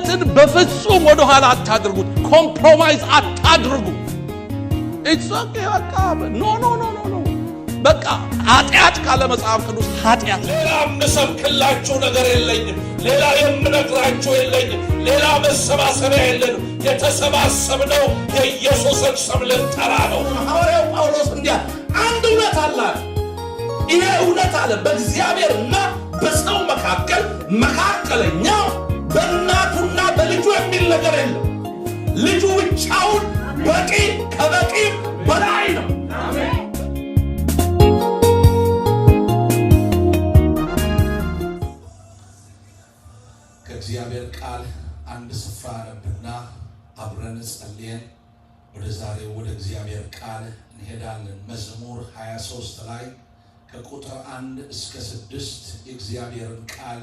እውነትን በፍጹም ወደ ኋላ አታድርጉት። ኮምፕሮማይዝ አታድርጉ። ኢትስ ኦኬ በቃ ኖ በቃ ኃጢአት ካለ መጽሐፍ ቅዱስ ኃጢአት። ሌላ የምሰብክላችሁ ነገር የለኝም። ሌላ የምነግራችሁ የለኝም። ሌላ መሰባሰቢያ የለንም። የተሰባሰብነው የኢየሱስን ስም ልንጠራ ነው። ሐዋርያው ጳውሎስ እንዲያ አንድ እውነት አለ። ይሄ እውነት አለ በእግዚአብሔርና በሰው መካከል መካከለኛው በእናቱና በልጁ የሚል ነገር የለም። ልጁ ብቻውን በቂ ከበቂ በላይ ነው። አሜን። ከእግዚአብሔር ቃል አንድ ስፍራ ነብና አብረን ጸልየን ወደ ዛሬው ወደ እግዚአብሔር ቃል እንሄዳለን። መዝሙር 23 ላይ ከቁጥር 1 እስከ 6 የእግዚአብሔርን ቃል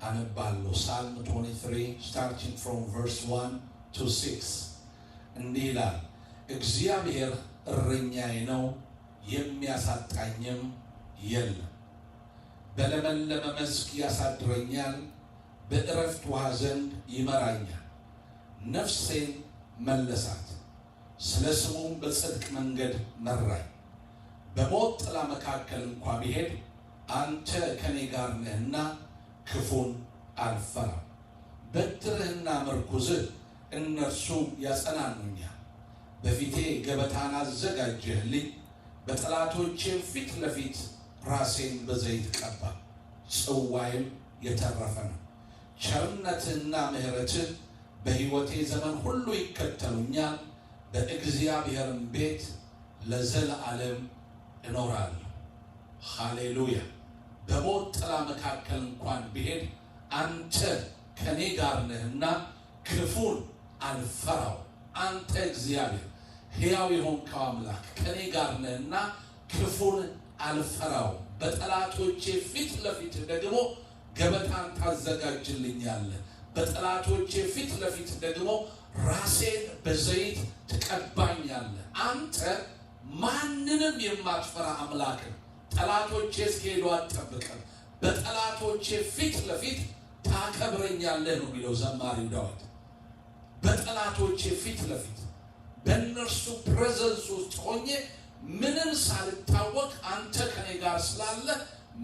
አነባለሁ። Psalm 23 starting from verse 1 to 6 እንዲህ ይላል። እግዚአብሔር እረኛዬ ነው፣ የሚያሳጣኝም የለም። በለመለመ መስክ ያሳድረኛል፣ በዕረፍት ውሃ ዘንድ ይመራኛል። ነፍሴን መለሳት፣ ስለ ስሙም በጽድቅ መንገድ መራኝ። በሞት ጥላ መካከል እንኳ ብሄድ አንተ ከኔ ጋር ነህና ክፉን አልፈራም። በትርህና ምርኩዝህ እነርሱ ያጸናኑኛል። በፊቴ ገበታን አዘጋጀህልኝ፣ በጠላቶቼ ፊት ለፊት ራሴን በዘይት ቀባ። ጽዋይም የተረፈ ነው። ቸርነትህና ምሕረትህ በሕይወቴ ዘመን ሁሉ ይከተሉኛል። በእግዚአብሔርም ቤት ለዘለዓለም እኖራለሁ። ሃሌሉያ። በሞት ጥላ መካከል እንኳን ብሄድ አንተ ከኔ ጋር ነህና ክፉን አልፈራው። አንተ እግዚአብሔር ሕያው የሆንከው አምላክ ከኔ ጋር ነህና ክፉን አልፈራው። በጠላቶቼ ፊት ለፊት ደግሞ ገበታን ታዘጋጅልኛለህ። በጠላቶቼ ፊት ለፊት ደግሞ ራሴን በዘይት ትቀባኛለህ። አንተ ማንንም የማትፈራ አምላክ፣ ጠላቶቼ እስኪሄዱ አትጠብቅም። በጠላቶቼ ፊት ለፊት ታከብረኛለህ ነው የሚለው ዘማሪው ዳዊት። በጠላቶቼ ፊት ለፊት በእነርሱ ፕሬዘንስ ውስጥ ሆኜ ምንም ሳልታወቅ አንተ ከኔ ጋር ስላለ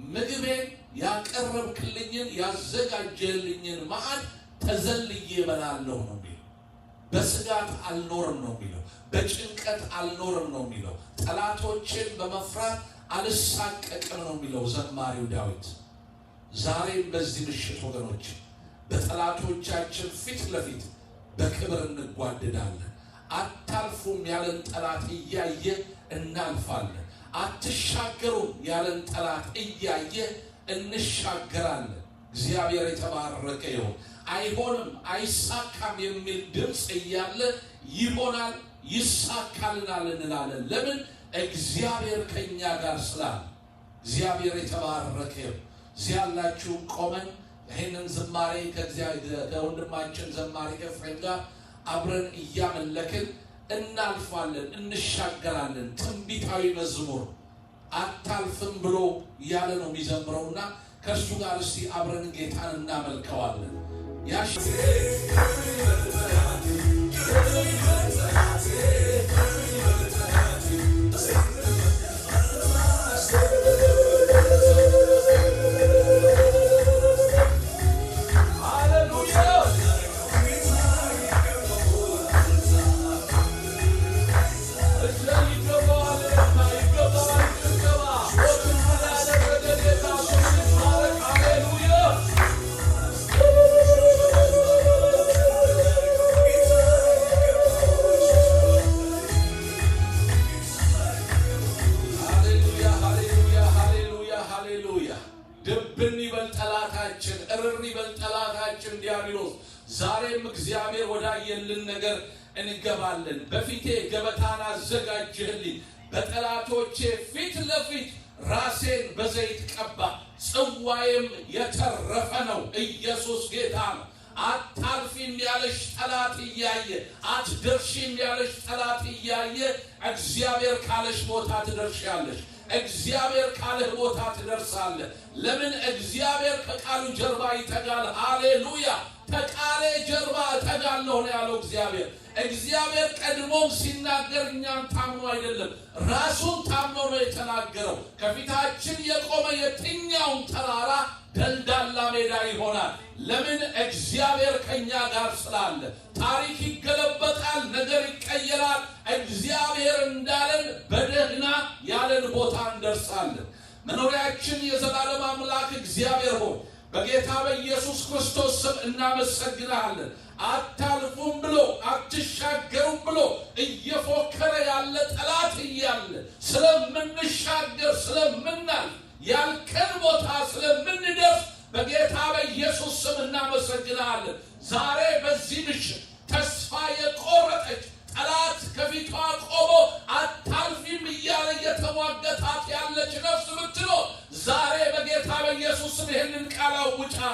ምግቤን ያቀረብክልኝን ያዘጋጀልኝን ማዕድ ተዘልዬ እበላለሁ ነው የሚለው። በስጋት አልኖርም ነው የሚለው። በጭንቀት አልኖርም ነው የሚለው። ጠላቶችን በመፍራት አልሳቀቅም ነው የሚለው ዘማሪው ዳዊት። ዛሬም በዚህ ምሽት ወገኖች በጠላቶቻችን ፊት ለፊት በክብር እንጓደዳለን። አታልፉም ያለን ጠላት እያየ እናልፋለን። አትሻገሩም ያለን ጠላት እያየ እንሻገራለን። እግዚአብሔር የተባረከ ይሁን። አይሆንም አይሳካም የሚል ድምፅ እያለ ይሆናል ይሳካልናል እንላለን። ለምን? እግዚአብሔር ከኛ ጋር ስላለ። እግዚአብሔር የተባረከ ይሁን። እዚህ ያላችሁ ቆመን ይህንን ዝማሬ ከወንድማችን ዘማሪ ኤፍሬም ጋር አብረን እያመለክን እናልፋለን፣ እንሻገራለን። ትንቢታዊ መዝሙር አታልፍም ብሎ እያለ ነው የሚዘምረውና ከእርሱ ጋር እስቲ አብረን ጌታን እናመልከዋለን። ዛሬም እግዚአብሔር ወዳየልን ነገር እንገባለን። በፊቴ ገበታን አዘጋጀህልኝ፣ በጠላቶቼ ፊት ለፊት ራሴን በዘይት ቀባ። ጽዋዬም የተረፈ ነው። ኢየሱስ ጌታ ነው። አታልፊም ያለሽ ጠላት እያየ፣ አትደርሺም ያለሽ ጠላት እያየ እግዚአብሔር ካለሽ ቦታ ትደርሻለሽ። እግዚአብሔር ካለህ ቦታ ትደርሳለህ። ለምን? እግዚአብሔር ከቃሉ ጀርባ ይተጋል። ሃሌሉያ። ከቃሌ ጀርባ እተጋለሁ ነው ያለው እግዚአብሔር። እግዚአብሔር ቀድሞም ሲናገር እኛን ታምኖ አይደለም ራሱን ታምኖ ነው የተናገረው። ከፊታችን የቆመ የትኛውን ተራራ ደልዳላ ሜዳ ይሆናል። ለምን? እግዚአብሔር ከኛ ጋር ስላለ። ታሪክ ይገለበጣል፣ ነገር ይቀየራል። እግዚአብሔር እንዳለን በደህና ያለን ቦታ እንደርሳለን። መኖሪያችን የዘላለም አምላክ እግዚአብሔር ሆይ በጌታ በኢየሱስ ክርስቶስ ስም እናመሰግናለን። አታልፉም ብሎ አትሻገሩም ብሎ እየፎከረ ያለ ጠላት እያለ ስለምንሻገር ስለምናል ያልከን ቦታ ስለምንደርስ በጌታ በኢየሱስ ስም እናመሰግናለን። ዛሬ በዚህ ምሽት ተስፋ የቆረጠች ጠላት ከፊቷ ቆሞ አታልፊም እያለ የተሟገታት ያለች ነፍስ ብትኖር ዛሬ በጌታ በኢየሱስ ስም ይህንን ቃል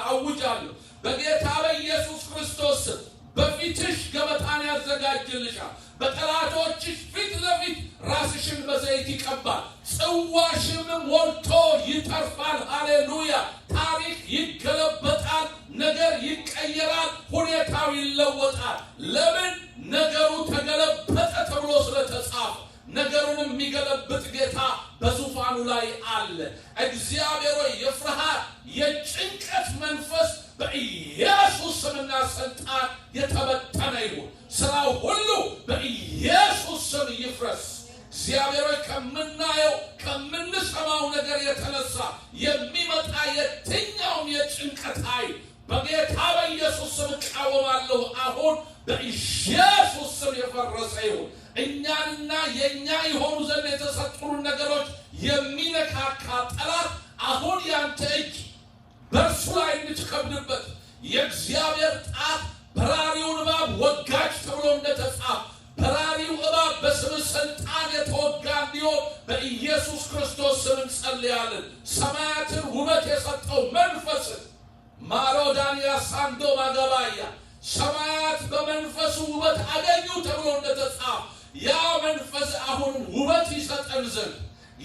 አውጃለሁ። በጌታ በኢየሱስ ክርስቶስ ስም በፊትሽ ገበታን ያዘጋጅልሻል። በጠላቶችሽ ፊት ለፊት ራስሽን በዘይት ይቀባል፣ ጽዋሽም ሞልቶ ይተርፋል። ሃሌሉያ! ታሪክ ይገለበጣል፣ ነገር ይቀየራል፣ ሁኔታው ይለወጣል። ለምን? ነገሩ ተገለበጠ ተብሎ ስለተጻፈ። ነገሩን የሚገለብጥ ጌታ በዙፋኑ ላይ አለ። እግዚአብሔር ሆይ የፍርሃት የጭንቀት መንፈስ በኢየሱስ ስምና ስልጣን የተበተነ ይሁን። ስራው ሁሉ በኢየሱስ ስም ይፍረስ። እግዚአብሔር ሆይ ከምናየው ከምንሰማው ነገር የተነሳ የሚመጣ የትኛውም የጭንቀት ኃይል በጌታ በኢየሱስ ስም እቃወማለሁ። አሁን በኢየሱስ ስም የፈረሰ ይሁን። እኛንና የኛ የሆኑ ዘንድ የተሰጡን ነገሮች የሚነካካ ጠላት አሁን ያንተ እጅ በእርሱ ላይ እንድትከብድበት የእግዚአብሔር ጣት በራሪውን እባብ ወጋች ተብሎ እንደተጻፈ በራሪው እባብ በስም ስልጣን የተወጋ እንዲሆን በኢየሱስ ክርስቶስ ስም እንጸልያለን። ሰማያትን ውበት የሰጠው መንፈስ ማሮዳንያ ሳንዶ ማገባያ ሰማያት በመንፈሱ ውበት አገኙ ተብሎ እንደተጻፈ ያ መንፈስ አሁን ውበት ይሰጠን ዘንድ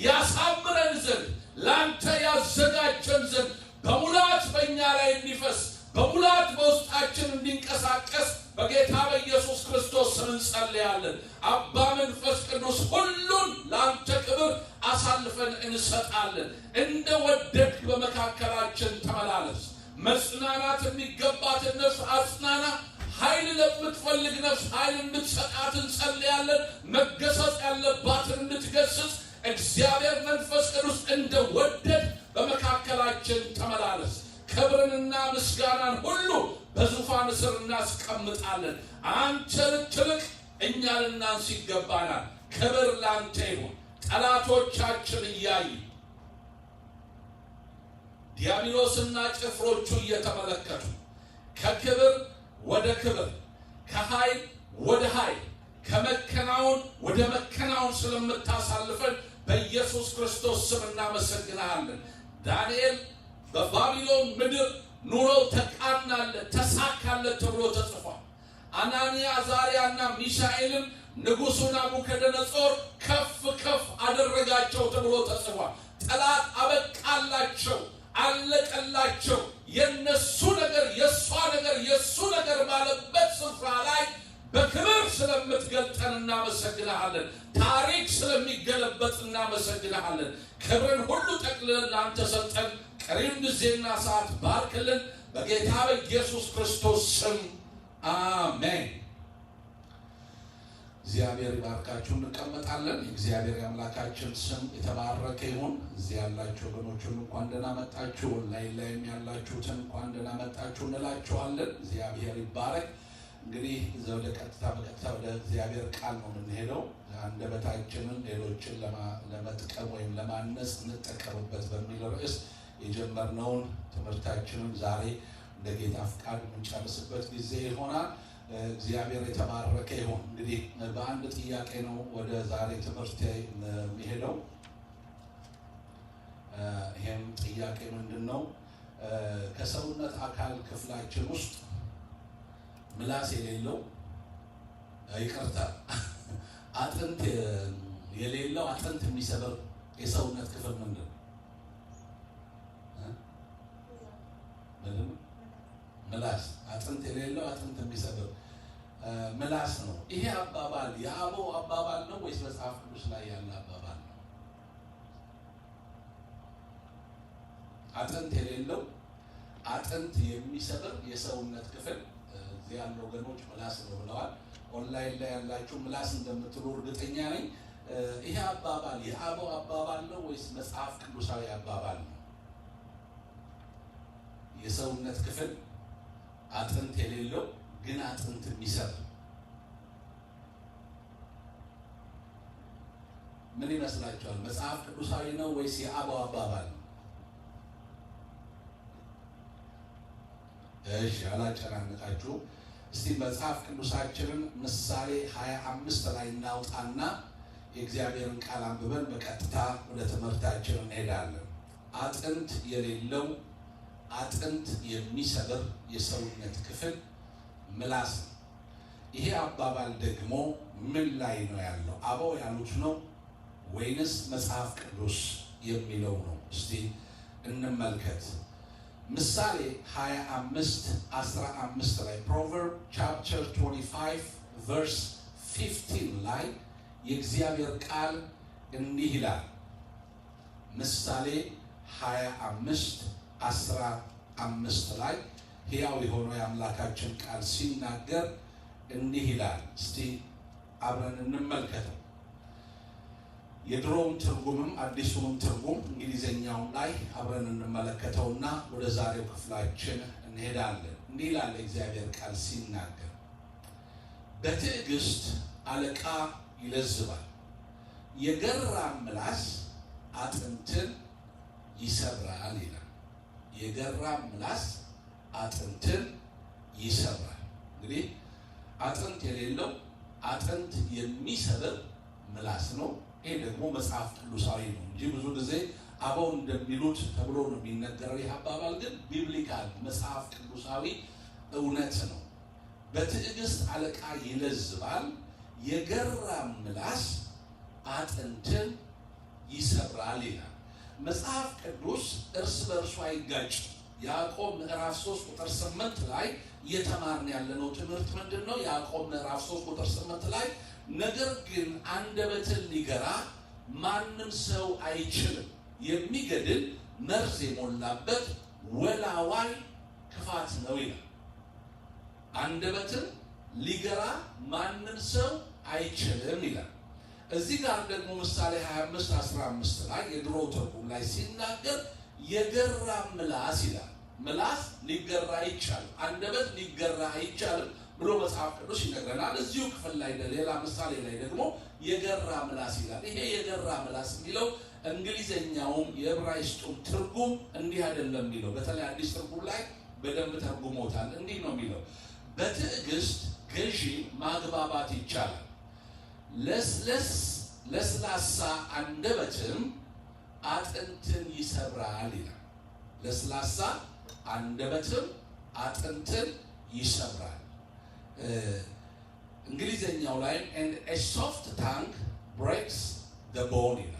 ያሳምረን ዘንድ ላንተ ያዘጋጀን ዘንድ በሙላት በእኛ ላይ እንዲፈስ በሙላት በውስጣችን እንዲንቀሳቀስ በጌታ በኢየሱስ ክርስቶስ ስም እንጸልያለን። አባ መንፈስ ቅዱስ ሁሉን ላንተ ክብር አሳልፈን እንሰጣለን። እንደ ወደድክ በመካከላችን ተመላለስ። መጽናናት የሚገባትን ነፍስ አጽናና። ኃይል ለምትፈልግ ነፍስ ኃይል እንድትሰጣት እንጸልያለን። መገሰጽ ያለባትን እንድትገስጽ እግዚአብሔር መንፈስ ቅዱስ እንደ ወደድ በመካከላችን ተመላለስ። ክብርንና ምስጋናን ሁሉ በዙፋን ስር እናስቀምጣለን። አንተ ልትልቅ እኛ ልናንስ ይገባናል። ክብር ላንተ ይሁን። ጠላቶቻችን እያዩ ዲያብሎስና ጭፍሮቹ እየተመለከቱ ከክብር ወደ ክብር ከኃይል ወደ ኃይል ከመከናወን ወደ መከናወን ስለምታሳልፈን በኢየሱስ ክርስቶስ ስም እናመሰግናለን። ዳንኤል በባቢሎን ምድር ኑሮው ተቃናለት ተሳካለት ተብሎ ተጽፏል። አናንያ አዛርያና ሚሻኤልን ንጉሡ ናቡከደነጾር ከፍ ከፍ አደረጋቸው ተብሎ ተጽፏል። ጠላት አበቃላቸው፣ አለቀላቸው። የነሱ ነገር የሷ ነገር የሱ ነገር ባለበት ስፍራ ላይ በክብር ስለምትገልጠን እናመሰግናለን። ታሪክ ስለሚገለበጥ እናመሰግናለን። ክብርን ሁሉ ጠቅልለን ለአንተ ሰጠን። ቀሪም ጊዜና ሰዓት ባርክልን በጌታ በኢየሱስ ክርስቶስ ስም አሜን። እግዚአብሔር ይባርካችሁ። እንቀመጣለን። የእግዚአብሔር የአምላካችን ስም የተባረከ ይሁን። እዚህ ያላችሁ ወገኖችን እንኳን ደህና መጣችሁ፣ ላይም ያላችሁትን እንኳን ደህና መጣችሁ እንላችኋለን። እግዚአብሔር ይባረክ። እንግዲህ በቀጥታ ወደ እግዚአብሔር ቃል ነው የምንሄደው። አንደበታችንን ሌሎችን ለመጥቀም ወይም ለማነጽ እንጠቀምበት በሚል ርዕስ የጀመርነውን ትምህርታችንን ዛሬ እንደ ጌታ ፍቃድ የምንጨርስበት ጊዜ ይሆናል። እግዚአብሔር የተባረከ ይሁን። እንግዲህ በአንድ ጥያቄ ነው ወደ ዛሬ ትምህርት የሚሄደው። ይሄም ጥያቄ ምንድን ነው? ከሰውነት አካል ክፍላችን ውስጥ ምላስ የሌለው አጥንት የሌለው አጥንት የሚሰበር የሰውነት ክፍል ምንድን ነው? ምላስ አጥንት የሌለው አጥንት የሚሰብር ምላስ ነው። ይሄ አባባል የአበው አባባል ነው ወይስ መጽሐፍ ቅዱስ ላይ ያለ አባባል ነው? አጥንት የሌለው አጥንት የሚሰብር የሰውነት ክፍል እዚህ ያሉ ወገኖች ምላስ ነው ብለዋል። ኦንላይን ላይ ያላችሁ ምላስ እንደምትሉ እርግጠኛ ነኝ። ይሄ አባባል የአበው አባባል ነው ወይስ መጽሐፍ ቅዱሳዊ አባባል ነው? የሰውነት ክፍል አጥንት የሌለው ግን አጥንት የሚሰብር ምን ይመስላችኋል? መጽሐፍ ቅዱሳዊ ነው ወይስ የአበው አባባል ነው? እሺ አላጨናንቃችሁ። እስቲ መጽሐፍ ቅዱሳችንን ምሳሌ 25 ላይ እናውጣና የእግዚአብሔርን ቃል አንብበን በቀጥታ ወደ ትምህርታችን እንሄዳለን። አጥንት የሌለው አጥንት የሚሰብር የሰውነት ክፍል ምላስ ነው። ይሄ አባባል ደግሞ ምን ላይ ነው ያለው? አበው ያሉት ነው ወይንስ መጽሐፍ ቅዱስ የሚለው ነው? እስቲ እንመልከት። ምሳሌ 25:15 ላይ Proverbs chapter 25 verse 15 ላይ የእግዚአብሔር ቃል እንዲህ ይላል። ምሳሌ 25:15 ላይ ሕያው የሆነው የአምላካችን ቃል ሲናገር እንዲህ ይላል። እስቲ አብረን እንመልከተው። የድሮውን ትርጉምም አዲሱንም ትርጉም እንግሊዘኛው ላይ አብረን እንመለከተውና ወደ ዛሬው ክፍላችን እንሄዳለን። እንዲህ ይላል እግዚአብሔር ቃል ሲናገር፣ በትዕግስት አለቃ ይለዝባል፣ የገራም ምላስ አጥንትን ይሰብራል ይላል። የገራም ምላስ አጥንትን ይሰብራል። እንግዲህ አጥንት የሌለው አጥንት የሚሰብር ምላስ ነው። ይሄ ደግሞ መጽሐፍ ቅዱሳዊ ነው እንጂ ብዙ ጊዜ አበው እንደሚሉት ተብሎ ነው የሚነገረው። ይህ አባባል ግን ቢብሊካል መጽሐፍ ቅዱሳዊ እውነት ነው። በትዕግስት አለቃ ይለዝባል፣ የገራም ምላስ አጥንትን ይሰብራል ይላል። መጽሐፍ ቅዱስ እርስ በእርሱ አይጋጭም። ያዕቆብ ምዕራፍ 3 ቁጥር 8 ላይ እየተማርን ያለነው ትምህርት ምንድን ነው? ያዕቆብ ምዕራፍ 3 ቁጥር 8 ላይ ነገር ግን አንደበትን ሊገራ ማንም ሰው አይችልም፣ የሚገድል መርዝ የሞላበት ወላዋይ ክፋት ነው ይላል። አንደበትን ሊገራ ማንም ሰው አይችልም ይላል። እዚህ ጋር ደግሞ ምሳሌ 25:15 ላይ የድሮ ትርጉም ላይ ሲናገር የገራ ምላስ ይላል። ምላስ ሊገራ አይቻልም፣ አንደበት ሊገራ አይቻልም ብሎ መጽሐፍ ቅዱስ ይነግረናል። እዚሁ ክፍል ላይ ሌላ ምሳሌ ላይ ደግሞ የገራ ምላስ ይላል። ይሄ የገራ ምላስ የሚለው እንግሊዘኛውም የዕብራይስጡም ትርጉም እንዲህ አይደለም የሚለው። በተለይ አዲስ ትርጉም ላይ በደንብ ተርጉሞታል። እንዲህ ነው የሚለው፣ በትዕግስት ገዢ ማግባባት ይቻላል፣ ለስላሳ አንደበትም አጥንትን ይሰብራል ይላል። ለስላሳ አንደበትም አጥንትን ይሰብራል። እንግሊዘኛው ላይ and a soft tongue breaks the bone ይላል።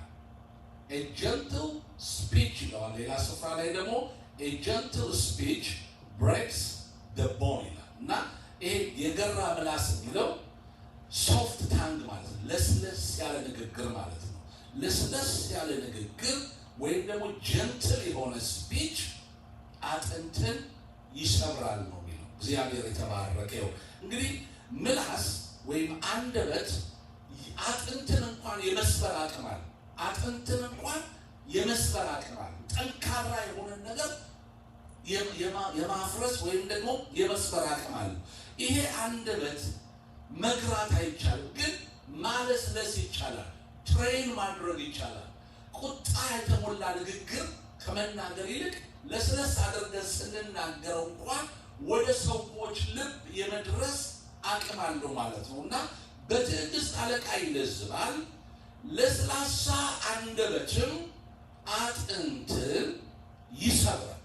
a gentle speech ይላል። ሌላ ስፍራ ላይ ደግሞ a gentle speech breaks the bone ይላል። እና ይሄ የገራ ምላስ የሚለው ሶፍት ታንግ ማለት ነው፣ ለስለስ ያለ ንግግር ማለት ነው። ለስለስ ያለ ንግግር ወይም ደግሞ ጀንትል የሆነ ስፒች አጥንትን ይሰብራል ነው የሚለው። እግዚአብሔር የተባረከው። እንግዲህ ምላስ ወይም አንደበት አጥንትን እንኳን የመስበር አቅም አለ። አጥንትን እንኳን የመስበር አቅም አለ። ጠንካራ የሆነ ነገር የማፍረስ ወይም ደግሞ የመስበር አቅም አለ። ይሄ አንደበት መግራት አይቻልም፣ ግን ማለስለስ ይቻላል። ትሬን ማድረግ ይቻላል። ቁጣ የተሞላ ንግግር ከመናገር ይልቅ ለስለስ አድርገን ስንናገረው እንኳን ወደ ሰዎች ልብ የመድረስ አቅም አለው ማለት ነው። እና በትዕግስት አለቃ ይለዝባል፣ ለስላሳ አንደበትም አጥንትን ይሰብራል።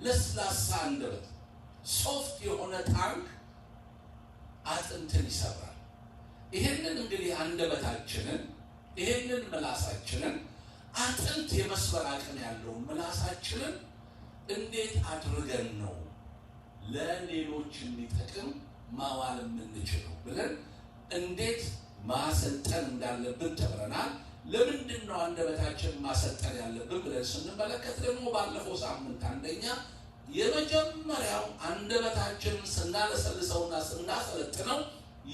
ለስላሳ አንደበት ሶፍት የሆነ ታንክ አጥንትን ይሰብራል። ይሄንን እንግዲህ አንደበታችንን ይሄንን ምላሳችንን አጥንት የመስበር አቅም ያለውን ምላሳችንን እንዴት አድርገን ነው ለሌሎች እንዲጠቅም ማዋል የምንችለው ብለን እንዴት ማሰልጠን እንዳለብን ተብረናል። ለምንድን ነው አንደበታችን ማሰልጠን ያለብን ብለን ስንመለከት ደግሞ ባለፈው ሳምንት አንደኛ የመጀመሪያው አንደበታችንን ስናለሰልሰውና ስናሰለጥነው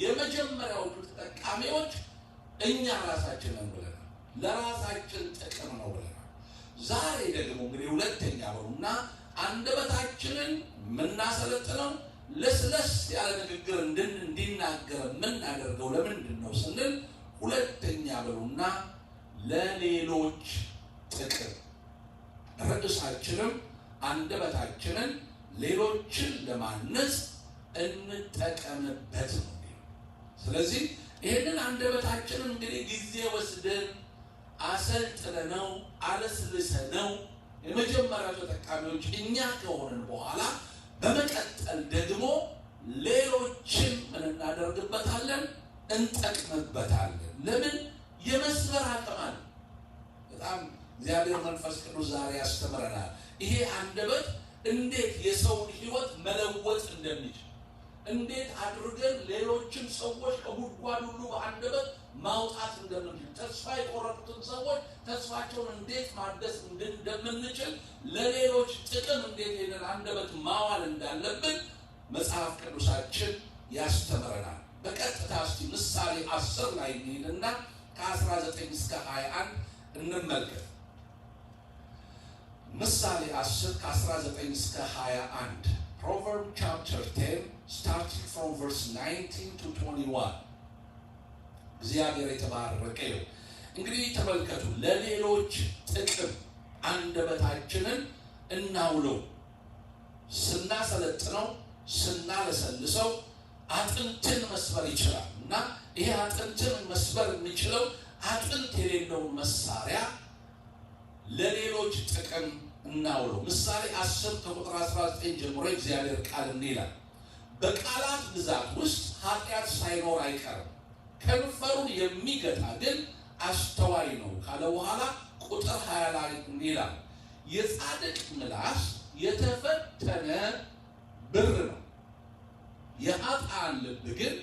የመጀመሪያዎቹ ተጠቃሚዎች እኛ ራሳችንን ብለናል። ለራሳችን ጥቅም ነው ብለናል። ዛሬ ደግሞ እንግዲህ ሁለተኛ በሉና አንደበታችንን የምናሰለጥነው ለስለስ ያለ ንግግር እንዲናገር የምናደርገው ለምንድን ነው ስንል ሁለተኛ በሉና ለሌሎች ጥቅም። ርዕሳችንም አንደበታችንን ሌሎችን ለማነጽ እንጠቀምበት ነው። ስለዚህ ይህንን አንደበታችንን እንግዲህ ጊዜ ወስደን አሰልጥነው አለስልሰነው የመጀመሪያው ተጠቃሚዎች እኛ ከሆንን በኋላ በመቀጠል ደግሞ ሌሎችን ምን እናደርግበታለን? እንጠቅምበታለን። ለምን? የመስበር አቅም አለ። በጣም እግዚአብሔር መንፈስ ቅዱስ ዛሬ ያስተምረናል። ይሄ አንደበት እንዴት የሰውን ሕይወት መለወጥ እንደሚችል፣ እንዴት አድርገን ሌሎችን ሰዎች ከጉድጓድ ሁሉ በአንደበት ማውጣት እንደምንችል፣ ተስፋ የቆረጡትን ሰዎች ተስፋቸውን እንዴት ማደስ እንደምንችል፣ ለሌሎች ጥቅም እንዴት ይህንን አንደበት ማዋል እንዳለብን መጽሐፍ ቅዱሳችን ያስተምረናል። በቀጥታ እስቲ ምሳሌ 10 ላይ እንሂድና ከ19 እስከ 21 እንመልከት። ምሳሌ 10 ከ19 እስከ 21 Proverbs chapter 10 starting from verse 19 to 21 እግዚአብሔር የተባረከ ይሁን። እንግዲህ ተመልከቱ፣ ለሌሎች ጥቅም አንደበታችንን እናውለው። ስናሰለጥነው ስናለሰልሰው አጥንትን መስበር ይችላል እና ይሄ አጥንትን መስበር የሚችለው አጥንት የሌለውን መሳሪያ ለሌሎች ጥቅም እናውለው። ምሳሌ 10 ከቁጥር 19 ጀምሮ እግዚአብሔር ቃል እንይላል፣ በቃላት ብዛት ውስጥ ኃጢአት ሳይኖር አይቀርም፣ ከንፈሩን የሚገታ ግን አስተዋይ ነው ካለ በኋላ ቁጥር 20 ላይ እንይላል፣ የጻድቅ ምላስ የተፈተነ ብር ነው፣ የኃጥአን ልብ ግን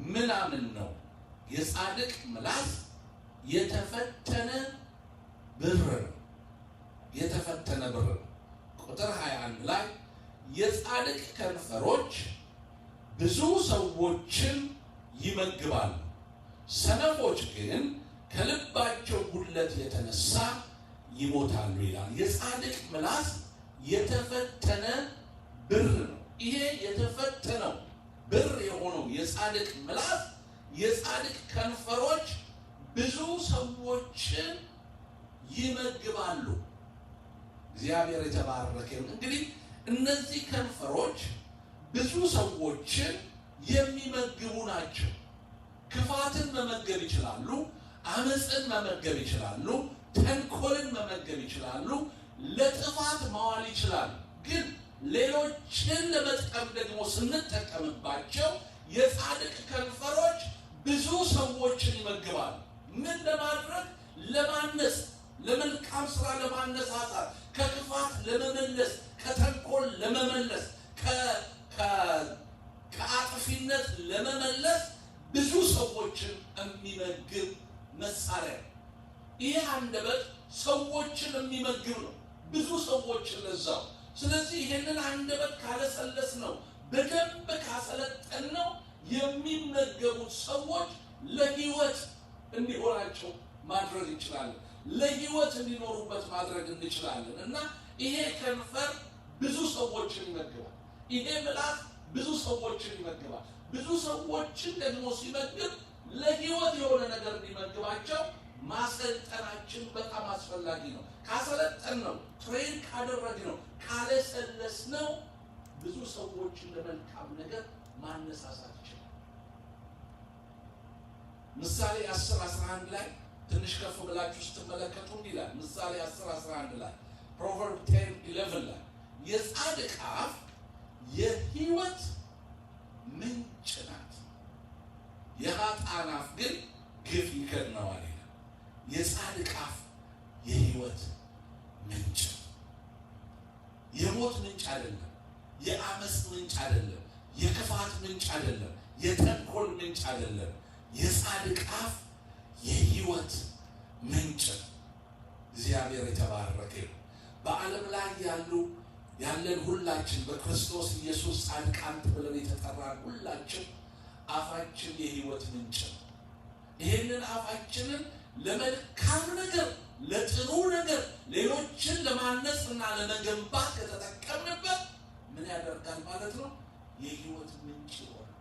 ምናምን ነው። የጻድቅ ምላስ የተፈተነ ብር ነው፣ የተፈተነ ብር ነው። ቁጥር 21 ላይ የጻድቅ ከንፈሮች ብዙ ሰዎችን ይመግባሉ፣ ሰነፎች ግን ከልባቸው ጉድለት የተነሳ ይሞታሉ ይላል። የጻድቅ ምላስ የተፈተነ ብር ነው። ይሄ የተፈተነው ብር የሆነው የጻድቅ ምላስ፣ የጻድቅ ከንፈሮች ብዙ ሰዎችን ይመግባሉ። እግዚአብሔር የተባረከ ይሁን። እንግዲህ እነዚህ ከንፈሮች ብዙ ሰዎችን የሚመግቡ ናቸው። ክፋትን መመገብ ይችላሉ፣ አመፅን መመገብ ይችላሉ፣ ተንኮልን መመገብ ይችላሉ፣ ለጥፋት ማዋል ይችላሉ። ግን ሌሎችን ለመጥቀም ደግሞ ስንጠቀምባቸው የጻድቅ ከንፈሮች ብዙ ሰዎችን ይመግባሉ። ምን ለማድረግ? ለማነጽ፣ ለመልካም ስራ ለማነሳሳት፣ ከክፋት ለመመለስ፣ ከተንኮል ለመመለስ፣ ከአጥፊነት ለመመለስ ብዙ ሰዎችን የሚመግብ መሳሪያ። ይሄ አንደበት ሰዎችን የሚመግብ ነው፣ ብዙ ሰዎችን ለዛው። ስለዚህ ይሄንን አንደበት ካለሰለስ ነው፣ በደንብ ካሰለጠን ነው የሚመገቡት ሰዎች ለህይወት እንዲሆናቸው ማድረግ እንችላለን፣ ለህይወት እንዲኖሩበት ማድረግ እንችላለን። እና ይሄ ከንፈር ብዙ ሰዎችን ይመግባል። ይሄ ምላስ ብዙ ሰዎችን ይመግባል። ብዙ ሰዎችን ደግሞ ሲመግብ ለህይወት የሆነ ነገር እንዲመግባቸው ማሰልጠናችን በጣም አስፈላጊ ነው። ካሰለጠን ነው፣ ትሬን ካደረግ ነው፣ ካለሰለስ ነው ብዙ ሰዎችን ለመልካም ነገር ማነሳሳት ይችላል። ምሳሌ 10:11 ላይ ትንሽ ከፍ ብላችሁ ስትመለከቱ ይላል። ምሳሌ 10:11 ላይ Proverbs 10:11 ላይ የጻድቅ አፍ የህይወት ምንጭ ናት፣ የኃጥአን አፍ ግን ግፍ ይከድነዋል ይላል። የጻድቅ አፍ የህይወት ምንጭ፣ የሞት ምንጭ አይደለም፣ የአመፅ ምንጭ አይደለም፣ የክፋት ምንጭ አይደለም፣ የተንኮል ምንጭ አይደለም። የጻድቅ አፍ የህይወት ምንጭ። እግዚአብሔር የተባረከ ነው። በዓለም ላይ ያለን ሁላችን በክርስቶስ ኢየሱስ ጻድቃን ተብለን የተጠራን ሁላችን አፋችን የህይወት ምንጭ ነው። ይህንን አፋችንን ለመልካም ነገር፣ ለጥሩ ነገር፣ ሌሎችን ለማነጽና ለመገንባት ከተጠቀምንበት ምን ያደርጋል ማለት ነው? የህይወት ምንጭ ይሆናል።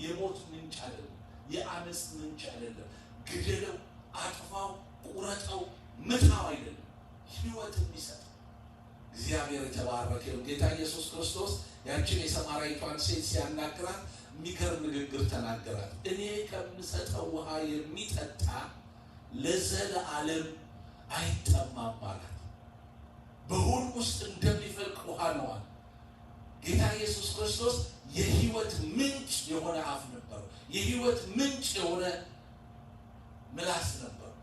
የሞት ምንጭ አይደለም፣ የአመፅ ምንጭ አይደለም። ግደለው፣ አጥፋው፣ ቁረጠው፣ ምታው አይደለም፣ ህይወት የሚሰጥ እግዚአብሔር የተባረከ ነው። ጌታ ኢየሱስ ክርስቶስ ያችን የሰማርያዊቷን ሴት ሲያናግራት የሚገርም ንግግር ተናገራት። እኔ ከምሰጠው ውሃ የሚጠጣ ለዘለዓለም አይጠማም አላት። በሆድ ውስጥ እንደሚፈልቅ ውሃ ነው። ጌታ ኢየሱስ ክርስቶስ የህይወት ምንጭ የሆነ አፍ ነበረው። የህይወት ምንጭ የሆነ ምላስ ነበረው።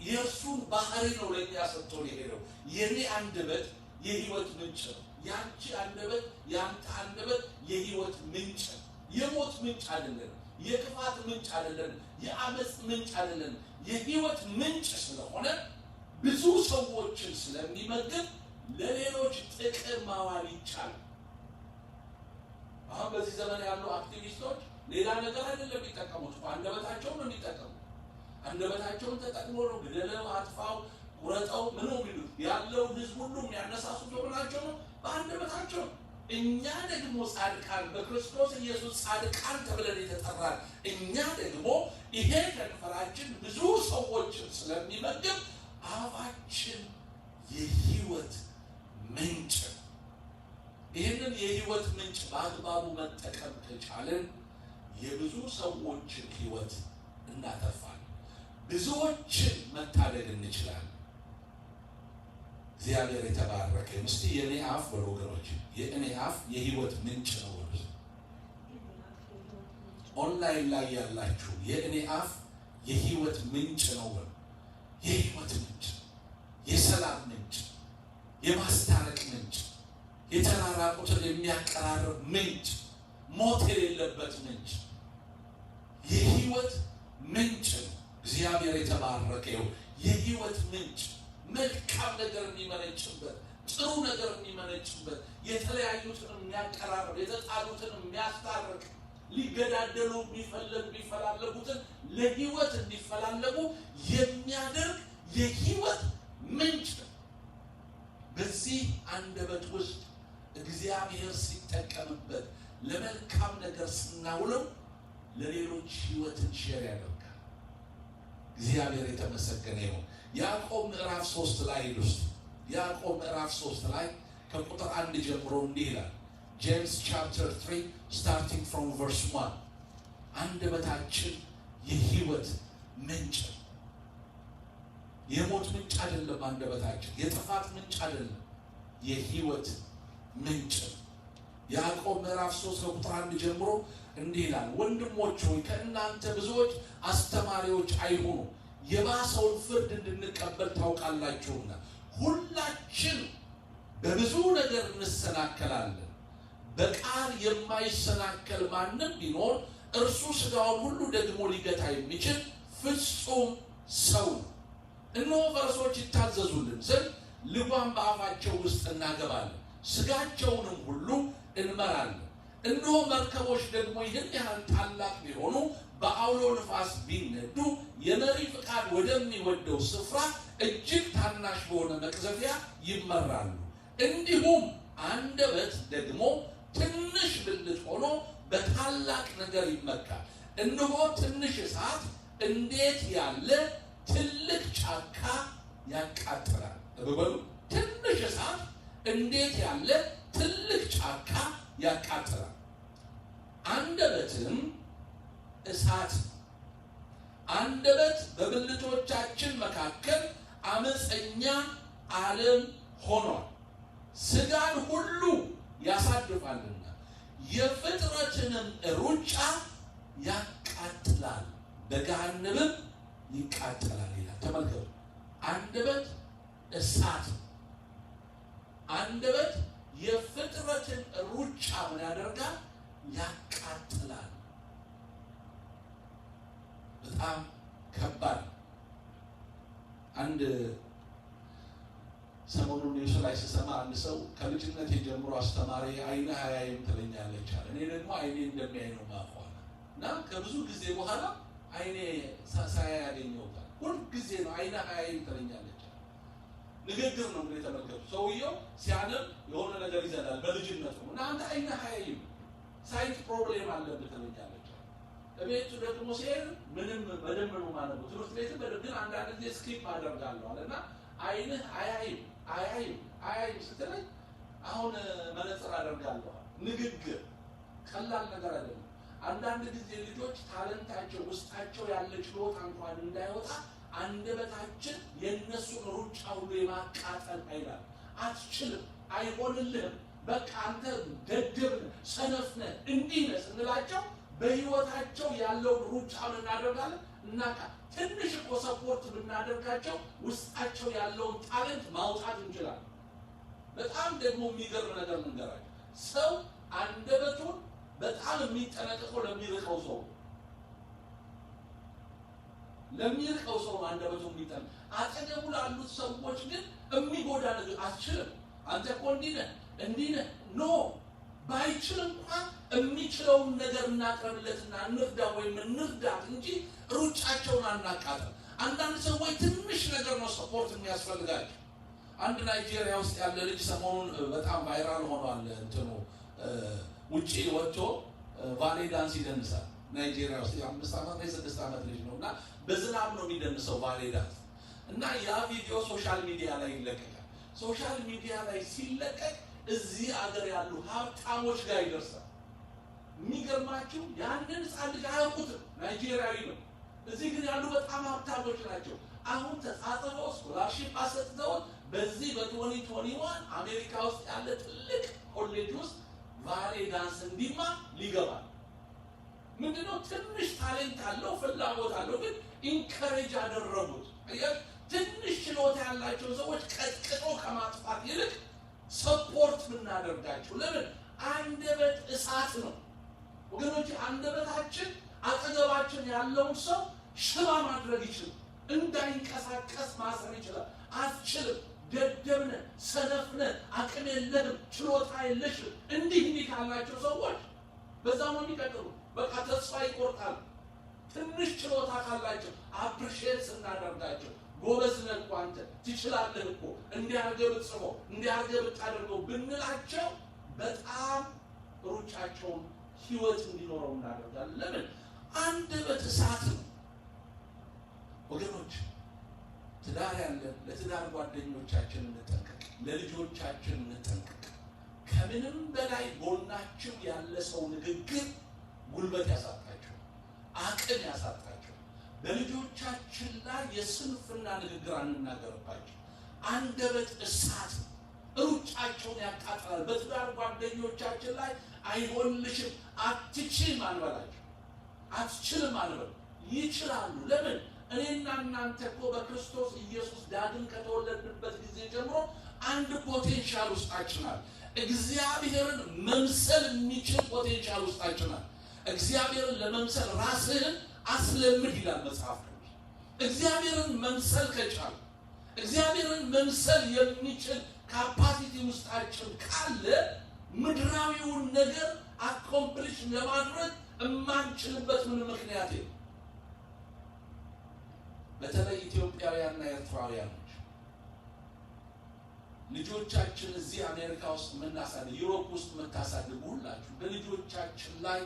የእርሱን ባህሪ ነው ለእኛ ሰጥቶ የሄደው። የኔ አንደበት የህይወት ምንጭ ነው። ያንቺ አንደበት፣ ያንተ አንደበት የህይወት ምንጭ ነው። የሞት ምንጭ አይደለም፣ የክፋት ምንጭ አይደለም፣ የአመፅ ምንጭ አይደለም። የህይወት ምንጭ ስለሆነ ብዙ ሰዎችን ስለሚመግብ ለሌሎች ጥቅም ማዋል ይቻላል። አሁን በዚህ ዘመን ያሉ አክቲቪስቶች ሌላ ነገር አይደለም የሚጠቀሙት፣ አንደበታቸው ነው የሚጠቀሙት። አንደበታቸውን ተጠቅሞ ነው ግደለው፣ አጥፋው፣ ቁረጠው ምን ነው የሚሉት። ያለው ህዝብ ሁሉ የሚያነሳሱት በምናቸው ነው? በአንደበታቸው ነው። እኛ ደግሞ ጻድቃን በክርስቶስ ኢየሱስ ጻድቃን ተብለን የተጠራን እኛ ደግሞ ይሄ ከንፈራችን ብዙ ሰዎችን ስለሚመግብ አፋችን የህይወት ምንጭ። ይህንን የህይወት ምንጭ በአግባቡ መጠቀም ከቻለን የብዙ ሰዎችን ህይወት እናተርፋለን፣ ብዙዎችን መታደግ እንችላለን። እግዚአብሔር የተባረከ። እስቲ የኔ አፍ በሉ ወገኖች፣ የኔ አፍ የህይወት ምንጭ ነው። ኦንላይን ላይ ያላችሁ የኔ አፍ የህይወት ምንጭ ነው። የህይወት ምንጭ፣ የሰላም ምንጭ፣ የማስታረቅ ምንጭ፣ የተራራቁትን የሚያቀራርብ ምንጭ፣ ሞት የሌለበት ምንጭ፣ የህይወት ምንጭ ነው። እግዚአብሔር የተባረከ ይሁን። የህይወት ምንጭ መልካም ነገር የሚመነጭበት፣ ጥሩ ነገር የሚመነጭበት፣ የተለያዩትን የሚያቀራርብ፣ የተጣሉትን የሚያስታርቅ፣ ሊገዳደሉ የሚፈላለጉትን ለህይወት እንዲፈላለጉ የሚያደርግ የህይወት ምንጭ ነው። በዚህ አንደበት ውስጥ እግዚአብሔር ሲጠቀምበት ለመልካም ነገር ስናውለው ለሌሎች ህይወትን ሼር ያደርጋል። እግዚአብሔር የተመሰገነ ይሁን። ያዕቆብ ምዕራፍ 3 ላይ ይሉስ ያዕቆብ ምዕራፍ 3 ላይ ከቁጥር 1 ጀምሮ እንዲህ ይላል። ጄምስ ቻፕተር 3 starting from verse 1 አንደበታችን የህይወት ምንጭ፣ የሞት ምንጭ አይደለም። አንደበታችን የጥፋት ምንጭ አይደለም፣ የህይወት ምንጭ። ያዕቆብ ምዕራፍ 3 ከቁጥር 1 ጀምሮ እንዲህ ይላል። ወንድሞች ሆይ ከእናንተ ብዙዎች አስተማሪዎች አይሁኑ፣ የባሰውን ፍርድ እንድንቀበል ታውቃላችሁና። ሁላችን በብዙ ነገር እንሰናከላለን። በቃል የማይሰናከል ማንም ቢኖር እርሱ ሥጋውን ሁሉ ደግሞ ሊገታ የሚችል ፍጹም ሰው ነው። እነሆ ፈረሶች ይታዘዙልን ዘንድ ልጓም በአፋቸው ውስጥ እናገባለን፣ ሥጋቸውንም ሁሉ እንመራለን። እነሆ መርከቦች ደግሞ ይህን ያህል ታላቅ ቢሆኑ በአውሎ ነፋስ ቢነዱ የመሪ ፍቃድ ወደሚወደው ስፍራ እጅግ ታናሽ በሆነ መቅዘፊያ ይመራሉ። እንዲሁም አንደበት ደግሞ ትንሽ ብልት ሆኖ በታላቅ ነገር ይመካል። እነሆ ትንሽ እሳት እንዴት ያለ ትልቅ ጫካ ያቃጥላል። በበሉ ትንሽ እሳት እንዴት ያለ ትልቅ ጫካ ያቃጥላል። አንደበትም እሳት፣ አንደበት በብልቶቻችን መካከል አመፀኛ ዓለም ሆኗል፣ ሥጋን ሁሉ ያሳድፋልና የፍጥረትንም ሩጫ ያቃጥላል፣ በገሃነምም ይቃጠላል ይላል። ተመልከቱ፣ አንደበት እሳት፣ አንደበት የፍጥረትን ሩጫ ምን ያደርጋል? ያቃጥላል። በጣም ከባድ። አንድ ሰሞኑን ኒውስ ላይ ስሰማ አንድ ሰው ከልጅነት ጀምሮ አስተማሪ አይነህ አያይም ትለኛለች አለ። እኔ ደግሞ አይኔ እንደሚያይ ነው ማቋል እና ከብዙ ጊዜ በኋላ አይኔ ሳያይ ያገኘውታል። ሁል ጊዜ ነው አይነህ አያይም ትለኛለች። ንግግር ነው እንግዲህ ተመልከቱ። ሰውየው ሲያነብ የሆነ ነገር ይዘላል በልጅነቱ እና አንተ አይነህ አያይም ሳይት ፕሮብሌም አለብህ ትለኛለች። እቤቱ ደግሞ ሲሄድ ምንም በደንብ ነው ማለት ነው። ትምህርት ቤት ግን አንዳንድ ጊዜ ስኪፕ አደርጋለሁ አለና አይንህ አያይም ስትለኝ አሁን መነጽር አደርጋለሁ። ንግግር ቀላል ነገር አይደለም። አንዳንድ ጊዜ ልጆች ታለንታቸው ውስጣቸው ያለ ችሎታ እንኳን እንዳይወጣ አንደበታችን የነሱን ሩጫ ሁሉ የማቃጠል አይላል። አትችልም፣ አይሆንልህም፣ በቃ አንተ ደደብ ነህ፣ ሰነፍ ነህ፣ እንዲህ ነህ ስንላቸው በህይወታቸው ያለውን ሩጫውን እናደርጋለን እና ትንሽ እኮ ሰፖርት ብናደርጋቸው ውስጣቸው ያለውን ታለንት ማውጣት እንችላለን። በጣም ደግሞ የሚገርም ነገር ልንገራቸው። ሰው አንደበቱን በጣም የሚጠነቀቀው ለሚርቀው ሰው አንደበቱን የሚጠነቀቅ አጠገቡ ላሉት ሰዎች ግን የሚጎዳ ነገር አትችልም፣ አንተ እኮ እንዲህ ነህ ኖ ባይችል እንኳን የሚችለውን ነገር እናቅርብለትና እንርዳ ወይም እንርዳት እንጂ ሩጫቸውን አናቃጥል። አንዳንድ ሰዎች ትንሽ ነገር ነው ሰፖርት የሚያስፈልጋቸው። አንድ ናይጄሪያ ውስጥ ያለ ልጅ ሰሞኑን በጣም ቫይራል ሆኗል። እንትኑ ውጪ ወጥቶ ቫሌ ዳንስ ይደንሳል። ናይጄሪያ ውስጥ የ5 ዓመት ወይ 6 ዓመት ልጅ ነው እና በዝናብ ነው የሚደንሰው ቫሌ ዳንስ እና ያ ቪዲዮ ሶሻል ሚዲያ ላይ ይለቀቃል። ሶሻል ሚዲያ ላይ ሲለቀቅ እዚህ አገር ያሉ ሀብታሞች ጋር ይደርሳል። የሚገርማችሁ ያንን ሕፃን ልጅ አያውቁትም፣ ናይጄሪያዊ ነው። እዚህ ግን ያሉ በጣም ሀብታሞች ናቸው። አሁን ተጻጽፈው ስኮላርሺፕ አሰጥተው በዚህ በ2021 አሜሪካ ውስጥ ያለ ትልቅ ኮሌጅ ውስጥ ቫሌ ዳንስ እንዲማር ሊገባል። ምንድነው ትንሽ ታሌንት አለው፣ ፍላጎት አለው፣ ግን ኢንከሬጅ አደረጉት። ትንሽ ችሎታ ያላቸው ሰዎች ቀጥቅጦ ከማጥፋት ይልቅ ሰፖርት ብናደርጋቸው። ለምን? አንደበት እሳት ነው ወገኖች። አንደበታችን አጠገባችን ያለውን ሰው ሽባ ማድረግ ይችላል፣ እንዳይንቀሳቀስ ማሰር ይችላል። አትችልም፣ ደደብ ነህ፣ ሰነፍ ነህ፣ አቅም የለህም፣ ችሎታ የለሽም፣ እንዲህ ካላቸው ሰዎች በዛ ነው የሚቀጥሉ። በቃ ተስፋ ይቆርጣሉ። ትንሽ ችሎታ ካላቸው አፕሪሼት ስናደርጋቸው ጎበዝ ነህ እኮ አንተ ትችላለህ እኮ እንዲህ አድርገህ ብትጽፈው እንዲህ አድርገህ ብታደርገው ብንላቸው በጣም ሩጫቸውን ህይወት እንዲኖረው እናደርጋለን። ለምን? አንደበት እሳት ነው ወገኖች። ትዳር ያለን ለትዳር ጓደኞቻችን እንጠንቀቅ፣ ለልጆቻችን እንጠንቀቅ። ከምንም በላይ ጎናችን ያለ ሰው ንግግር ጉልበት ያሳጣቸው፣ አቅም ያሳጣቸው። በልጆቻችን ላይ የስንፍና ንግግር አንናገርባቸው። አንደበት እሳት ሩጫቸውን ያቃጥላል። በትዳር ጓደኞቻችን ላይ አይሆንልሽም፣ አትችልም አንበላቸው። አትችልም አንበል፣ ይችላሉ። ለምን? እኔና እናንተ እኮ በክርስቶስ ኢየሱስ ዳግም ከተወለድንበት ጊዜ ጀምሮ አንድ ፖቴንሻል ውስጣችን አለ። እግዚአብሔርን መምሰል የሚችል ፖቴንሻል ውስጣችን አለ። እግዚአብሔርን ለመምሰል ራስህን አስለምድ ይላል መጽሐፍ ቅዱስ። እግዚአብሔርን መምሰል ከቻል፣ እግዚአብሔርን መምሰል የሚችል ካፓሲቲ ውስጣችን ካለ ምድራዊውን ነገር አኮምፕሊሽ ለማድረግ የማንችልበት ምንም ምክንያት የለም። በተለይ ኢትዮጵያውያንና ኤርትራውያኖች ልጆቻችን እዚህ አሜሪካ ውስጥ የምናሳድግ፣ ዩሮፕ ውስጥ የምታሳድጉ ሁላችሁ በልጆቻችን ላይ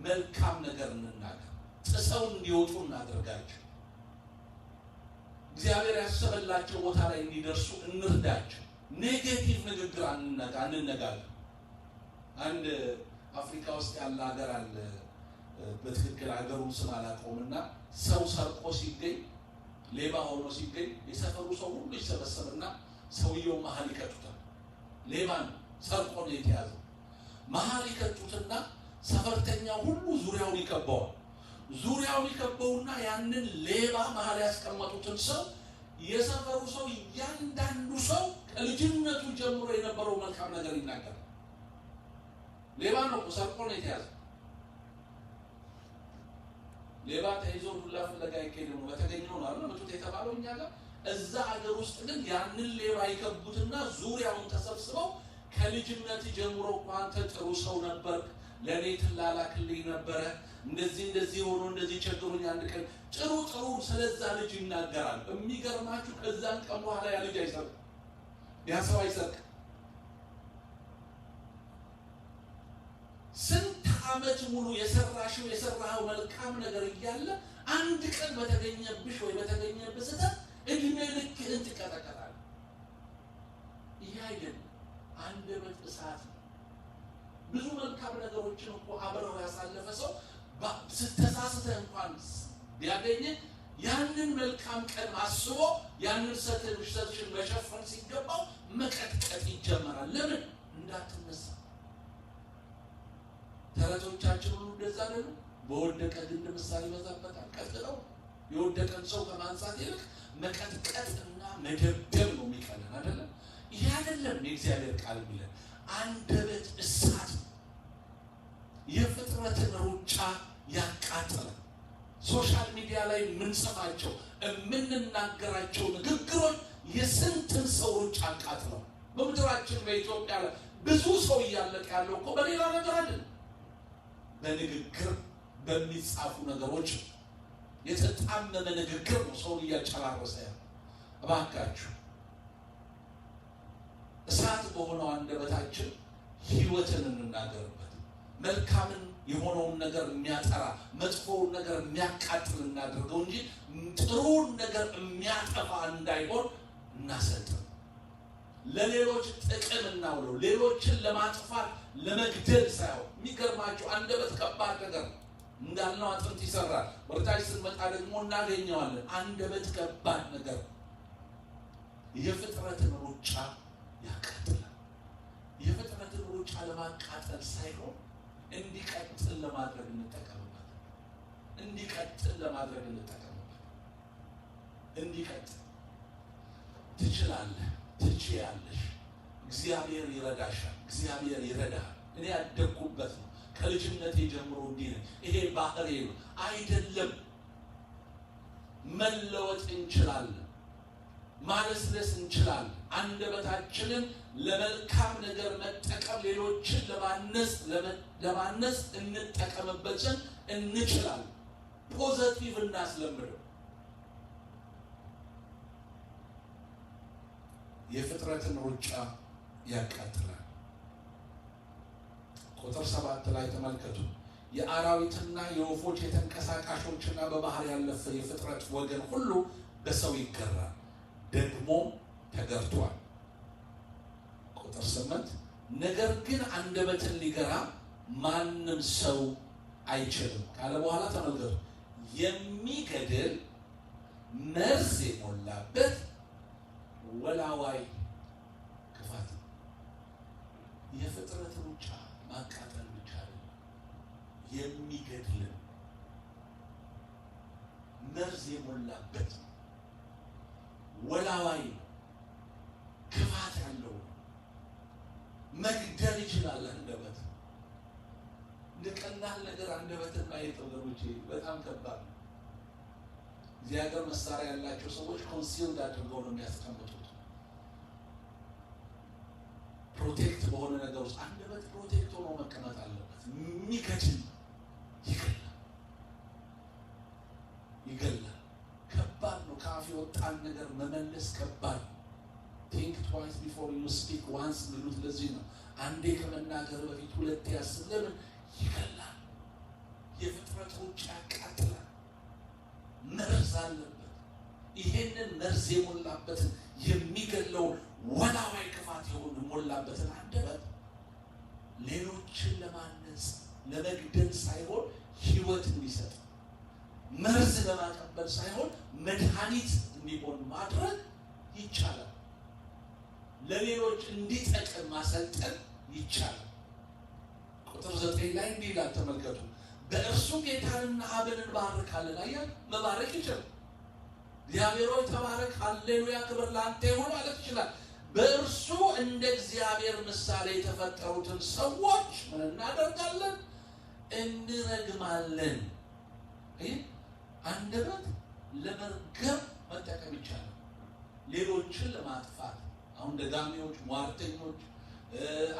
መልካም ነገር እንናገር፣ ጥሰው እንዲወጡ እናደርጋቸው፣ እግዚአብሔር ያሰበላቸው ቦታ ላይ እንዲደርሱ እንርዳቸው። ኔጌቲቭ ንግግር አንነጋገር። አንድ አፍሪካ ውስጥ ያለ ሀገር አለ፣ በትክክል ሀገሩን ስም አላውቀውምና ሰው ሰርቆ ሲገኝ፣ ሌባ ሆኖ ሲገኝ የሰፈሩ ሰው ሁሉ ይሰበሰብና ሰውየው መሀል ይከቱታል። ሌባን ሰርቆ ነው የተያዘው። መሀል ይከቱትና ሰፈርተኛው ሁሉ ዙሪያውን ይከበዋል። ዙሪያውን ይከበውና ያንን ሌባ መሀል ያስቀመጡትን ሰው የሰፈሩ ሰው እያንዳንዱ ሰው ከልጅነቱ ጀምሮ የነበረው መልካም ነገር ይናገራል። ሌባ ነው፣ ሰርቆ ነው የተያዘው። ሌባ ተይዞ ዱላ ፍለጋ አይኬድም፣ በተገኘው ነው አይደል መጡት የተባለው እኛ ጋር። እዛ ሀገር ውስጥ ግን ያንን ሌባ ይከቡትና ዙሪያውን ተሰብስበው ከልጅነት ጀምሮ አንተ ጥሩ ሰው ነበር፣ ለኔ ትላላክልኝ ነበረ፣ እንደዚህ ሆኖ እንደዚህ ቸግሮኝ አንድ ቀን ጥሩ ስለዛ ልጅ ይናገራል። የሚገርማችሁ ከዛን ቀን በኋላ ያ ልጅ አይሰርቅም፣ ያ ሰው አይሰርቅም። ስንት ዓመት ሙሉ የሰራኸው መልካም ነገር እያለ አንድ ቀን በተገኘብሽ ወይ በተገኘብህ ስህተት እድሜ ልክህን ትቀጠቀጣለህ። ይህ አይደለም፣ አንደበት እሳት ነው። ብዙ መልካም ነገሮችን እኮ አብረው ያሳለፈ ሰው ስተሳስተህ እንኳን ቢያገኝ ያንን መልካም ቀን አስቦ ያንን ሰትሽን መሸፈን ሲገባው መቀጥቀጥ ይጀምራል። ለምን? እንዳትነሳ። ተረቶቻችን ሁሉ እንደዛ አይደሉ? በወደቀ ግንድ ምሳሌ ይበዛበታል። ቀጥለው የወደቀን ሰው ከማንሳት ይልቅ መቀጥቀጥና መደብደብ ነው የሚቀለን አይደለም? ይሄ አይደለም የእግዚአብሔር ቃል የሚለን። አንደበት እሳት ነው። የፍጥረትን ሩጫ ያቃጥላል። ሶሻል ሚዲያ ላይ የምንጽፋቸው የምንናገራቸው ንግግሮች የስንትን ሰው ሩጫ አቃጥለው። በምድራችን በኢትዮጵያ ላይ ብዙ ሰው እያለቀ ያለው እኮ በሌላ ነገር አይደለም፣ በንግግር በሚጻፉ ነገሮች የተጣመመ ንግግር ነው ሰውን እያጨራረሰ ያለው። እባካችሁ እሳት በሆነው አንደበታችን ሕይወትን እንናገርበት። መልካምን የሆነውን ነገር የሚያጠራ መጥፎውን ነገር የሚያቃጥል እናድርገው እንጂ ጥሩውን ነገር የሚያጠፋ እንዳይሆን እናሰልጥን። ለሌሎች ጥቅም እናውለው፣ ሌሎችን ለማጥፋት ለመግደል ሳይሆን። የሚገርማችሁ አንደበት ከባድ ነገር ነው። እንዳልነው አጥንት ይሰራል። ወርታች ስንመጣ ደግሞ እናገኘዋለን። አንደበት ከባድ ነገር የፍጥረትን ሩጫ ያቃጥላል። የፍጥረትን ሩጫ ለማቃጠል ሳይሆን እንዲቀጥል ለማድረግ እንጠቀምበት። እንዲቀጥል ትችላለህ፣ ትችያለሽ። እግዚአብሔር ይረዳሻል፣ እግዚአብሔር ይረዳሃል። እኔ ያደግኩበት ነው። ከልጅነቴ ጀምሮ እንዲህ ነው። ይሄ ባህሪ ነው አይደለም። መለወጥ እንችላለን፣ ማለስለስ እንችላለን። አንደበታችንን ለመልካም ነገር መጠቀም፣ ሌሎችን ለማነጽ እንጠቀምበት ዘንድ እንችላለን። ፖዘቲቭ እናስለምደው። የፍጥረትን ሩጫ ያቃጥላል። ቁጥር 7 ላይ ተመልከቱ። የአራዊትና የወፎች የተንቀሳቃሾችና በባህር ያለፈ የፍጥረት ወገን ሁሉ በሰው ይገራል፣ ደግሞ ተገርቷል። ቁጥር 8 ነገር ግን አንደበትን ሊገራ ማንም ሰው አይችልም ካለ በኋላ ተመልከቱ። የሚገድል መርዝ የሞላበት ወላዋይ ክፋት። የፍጥረት ሩጫ ማቃጠል ብቻ አይደለም፣ የሚገድል መርዝ የሞላበት ወላዋይ ክፋት ያለው መግደል ይችላል። አንደበት እንደቀላል ነገር አንደበትን ማየት ወገኖቼ በጣም ከባድ ነው። እዚህ ሀገር መሳሪያ ያላቸው ሰዎች ኮንሲልድ አድርገው ነው የሚያስቀምጡት። ፕሮቴክት በሆነ ነገር ውስጥ አንደበት ፕሮቴክት ሆኖ መቀመጥ አለበት። የሚገድል ይገላል። ከባድ ነው። ከአፍ የወጣን ነገር መመለስ ከባድ ነው። think twice before you speak once ሚሉት ለዚህ ነው። አንዴ ከመናገር በፊት ሁለቴ አስብ። ለምን? ይገላል። የፍጥረት ሩጫ ያቃጥላል። መርዝ አለበት። ይሄንን መርዝ የሞላበትን የሚገለውን ወላዋይ ክፋት የሞላበትን አንደበት ሌሎችን ለማነጽ ለመግደል ሳይሆን ሕይወት እንዲሰጥ፣ መርዝ ለማቀበል ሳይሆን መድኃኒት እንዲሆን ማድረግ ይቻላል። ለሌሎች እንዲጠቅም ማሰልጠን ይቻላል። ቁጥር 9 ላይ እንዲህ ይላል ተመልከቱ። በእርሱ ጌታንና አብን እንባርካለን። አያል መባረክ ይችላል። እግዚአብሔር ሆይ ተባረክ፣ ሃሌሉያ፣ ክብር ላንተ ይሁን ማለት ይችላል። በእርሱ እንደ ምሳሌ የተፈጠሩትን ሰዎች ምን እናደርጋለን? እንረግማለን። አንደበት ለመርገም መጠቀም ይቻላል፣ ሌሎችን ለማጥፋት። አሁን ደጋሚዎች፣ ሟርተኞች፣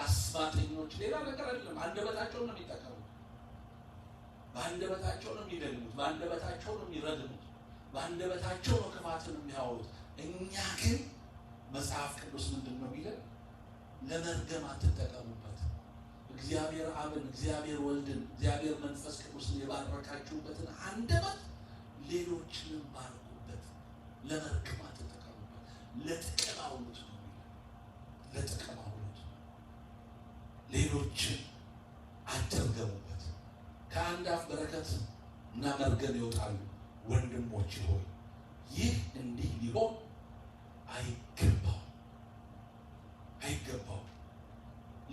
አስማተኞች ሌላ ነገር አይደለም። አንደበታቸውን ነው የሚጠቀሙት። በአንደበታቸው ነው የሚደግሙት፣ በአንደበታቸው ነው የሚረግሙት፣ በአንደበታቸው ነው ክፋትን የሚያወሩት። እኛ ግን መጽሐፍ ቅዱስ ምንድን ነው የሚለን? ለመርገም አትጠቀሙበት። እግዚአብሔር አብን፣ እግዚአብሔር ወልድን፣ እግዚአብሔር መንፈስ ቅዱስን የባረካችሁበትን አንደበት ሌሎችንም ባርኩበት። ለመርገም አትጠቀሙበት፣ ለጥቅም አውሉት ነው የሚለን። ለጥቅም አውሉት፣ ሌሎችን አትርገሙበት። ከአንድ አፍ በረከት እና መርገም ይወጣሉ። ወንድሞች ሆይ ይህ እንዲህ ሊሆን አይገባው።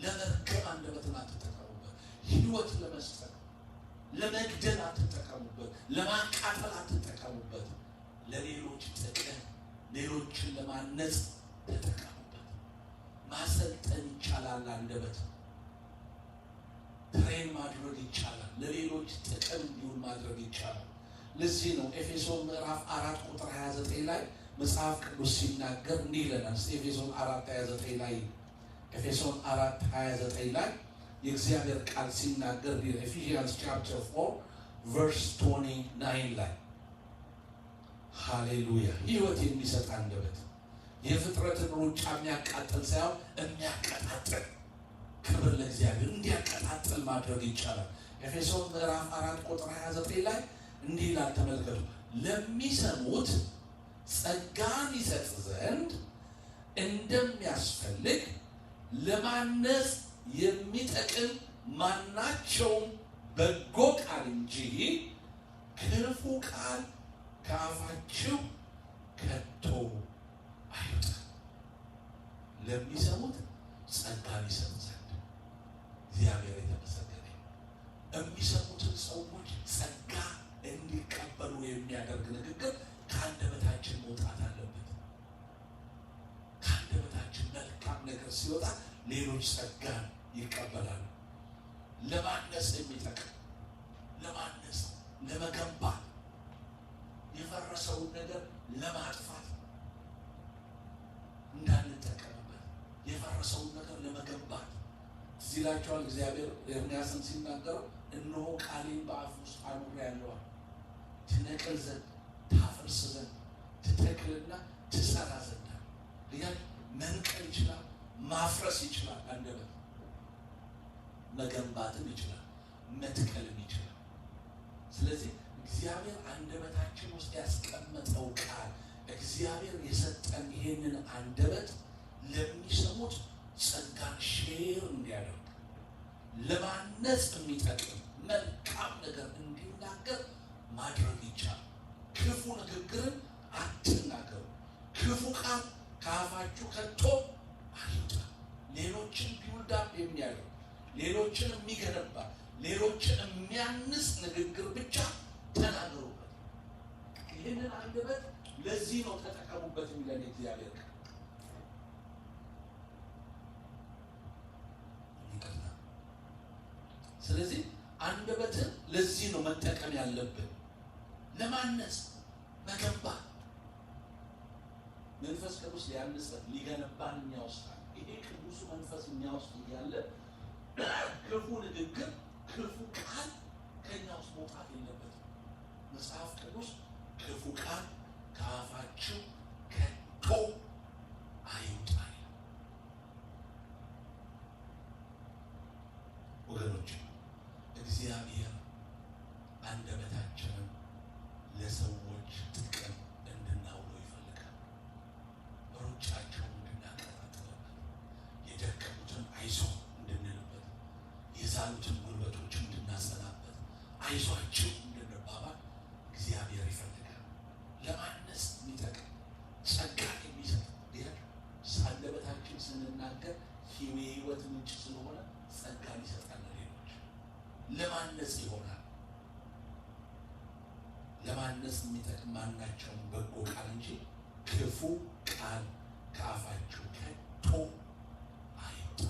ለመርገም አንደበትን አትጠቀሙበት። ሕይወት ለመስጠት ለመግደል አትጠቀሙበት። ለማቃጠል አትጠቀሙበት። ለሌሎች ጥቅም፣ ሌሎችን ለማነጽ ተጠቀሙበት። ማሰልጠን ይቻላል። አንደበት ትሬን ማድረግ ይቻላል። ለሌሎች ጥቅም እንዲሆን ማድረግ ይቻላል። ለዚህ ነው ኤፌሶን ምዕራፍ 4 ቁጥር 29 ላይ መጽሐፍ ቅዱስ ሲናገር እንዲህ ይለናል። ኤፌሶን 4:29 ላይ ኤፌሶን 4:29 ላይ የእግዚአብሔር ቃል ሲናገር ኤፌሲያንስ ቻፕተር 4 ቨርስ 29 ላይ ሃሌሉያ! ሕይወት የሚሰጥ አንደበት የፍጥረትን ሩጫ የሚያቃጥል ሳይሆን የሚያቀጣጥል፣ ክብር ለእግዚአብሔር፣ እንዲያቀጣጥል ማድረግ ይቻላል። ኤፌሶን ምዕራፍ 4 ቁጥር 29 ላይ እንዲህ ይላል፣ ተመልከቱ። ለሚሰሙት ጸጋን ይሰጥ ዘንድ እንደሚያስፈልግ ለማነጽ የሚጠቅም ማናቸውም በጎ ቃል እንጂ ክፉ ቃል ከአፋችሁ ከቶ አይውጣ። ለሚሰሙት ጸጋን ይሰጥ ዘንድ እግዚአብሔር የተመሰገነ። የሚሰሙትን ሰዎች ጸጋ እንዲቀበሉ የሚያደርግ ንግግር ከአንደበታችን መውጣት አለበት። ከአንደበታችን መልካም ነገር ሲወጣ ሌሎች ጸጋን ይቀበላሉ። ለማነጽ የሚጠቅም፣ ለማነጽ፣ ለመገንባት፣ የፈረሰውን ነገር ለማጥፋት እንዳንጠቀምበት፣ የፈረሰውን ነገር ለመገንባት እዚህ ይላቸዋል። እግዚአብሔር ኤርምያስን ሲናገረው እነሆ ቃሌን በአፍ ውስጥ አኑሬአለሁ፣ ትነቅል ዘንድ፣ ታፈርስ ዘንድ፣ ትተክልና ትሰራ ዘንድ። መንቀል ይችላል፣ ማፍረስ ይችላል፣ አንደበት መገንባትም ይችላል፣ መትከልም ይችላል። ስለዚህ እግዚአብሔር አንደበታችን ውስጥ ያስቀመጠው ቃል፣ እግዚአብሔር የሰጠን ይሄንን አንደበት ለሚሰሙት ጸጋን ሼር እንዲያደርግ፣ ለማነጽ የሚጠቅም መልካም ነገር እንዲናገር ማድረግ ይቻላል። ክፉ ንግግርን አትናገሩ፣ ክፉ ቃል ከአፋችሁ ከቶ አይውጣ። ሌሎችን ቢውልዳፕ የሚያደርግ፣ ሌሎችን የሚገነባ፣ ሌሎችን የሚያንጽ ንግግር ብቻ ተናገሩበት። ይህንን አንደበት ለዚህ ነው ተጠቀሙበት የሚለን እግዚአብሔር ቃል። ስለዚህ አንደበትን ለዚህ ነው መጠቀም ያለብን፣ ለማነጽ፣ መገንባት። መንፈስ ቅዱስ ሊያንጸን ሊገነባን እኛ ውስጥ አለ። ይሄ ቅዱሱ መንፈስ እኛ ውስጥ እያለ ክፉ ንግግር፣ ክፉ ቃል ከእኛ ውስጥ መውጣት የለበትም። መጽሐፍ ቅዱስ ክፉ ቃል ከአፋችሁ ከቶ አይውጣ። ወገኖች እግዚአብሔር አንደበታችንን ለሰዎች ጥቅም እንድናውለው ይፈልጋል። ሩጫቸውን እንድናቀጣጥልበት፣ የደከሙትን አይዞህ እንድንልበት፣ የዛሉትን ጉልበቶች እንድናጸናበት፣ አይዟቸው እንድንባባል እግዚአብሔር ይፈልጋል። ለማነጽ የሚጠቅም ጸጋ የሚሰጥ አንደበታችን ስንናገር የሕይወት ምንጭ ስለሆነ ጸጋን ይሰጣል። ለሌሎች ለማነጽ ይሆናል። ለማነጽ የሚጠቅም ማናቸውም በጎ ቃል እንጂ ክፉ ቃል ከአፋችሁ ከቶ አይውጣ።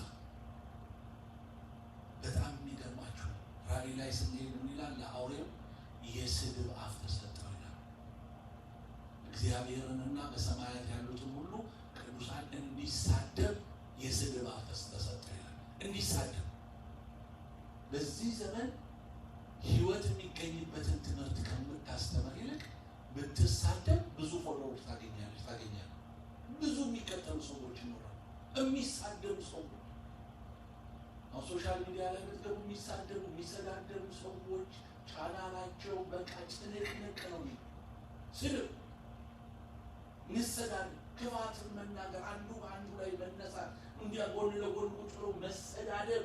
እግዚአብሔርንና በሰማያት ያሉትን ሁሉ ቅዱሳን እንዲሳደብ የስድብ አፍ ተሰጠ ይላል። እንዲሳደብ በዚህ ዘመን ሕይወት የሚገኝበትን ትምህርት ከምታስተምር ይልቅ ብትሳደብ ብዙ ፎሎወርስ ታገኛለህ። ብዙ የሚከተሉ ሰዎች ይኖራሉ። የሚሳደቡ ሰዎች አሁን ሶሻል ሚዲያ ላይ ብትገቡ የሚሰዳደቡ ሰዎች ቻናላቸው በቃ ጭንቅንቅ ነው። ስድብ፣ መሰዳደብ፣ ክፋትን መናገር፣ አንዱ በአንዱ ላይ መነሳት፣ እንዲያ ጎን ለጎን ቁጭ ብሎ መሰዳደብ፣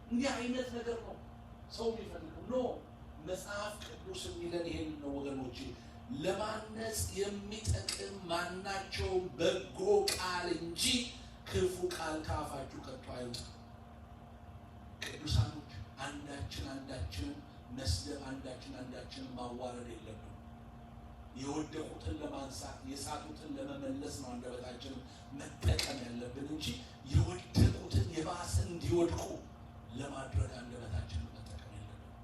እንዲህ አይነት ነገር ነው ሰው የሚፈልገው። ኖ መጽሐፍ ቅዱስ የሚለን ይሄን ነው ወገኖቼ። ለማነጽ የሚጠቅም ማናቸውም በጎ ቃል እንጂ ክፉ ቃል ከአፋችሁ ከቶ አይውጣ። ቅዱሳኖች አንዳችንን መስደብ፣ አንዳችንን ማዋረድ የለብንም። የወደቁትን ለማንሳት የሳቱትን ለመመለስ ነው አንደበታችንን መጠቀም ያለብን እንጂ የወደቁትን የባሰ እንዲወድቁ ለማድረግ አንደበታችንን መጠቀም የለብንም።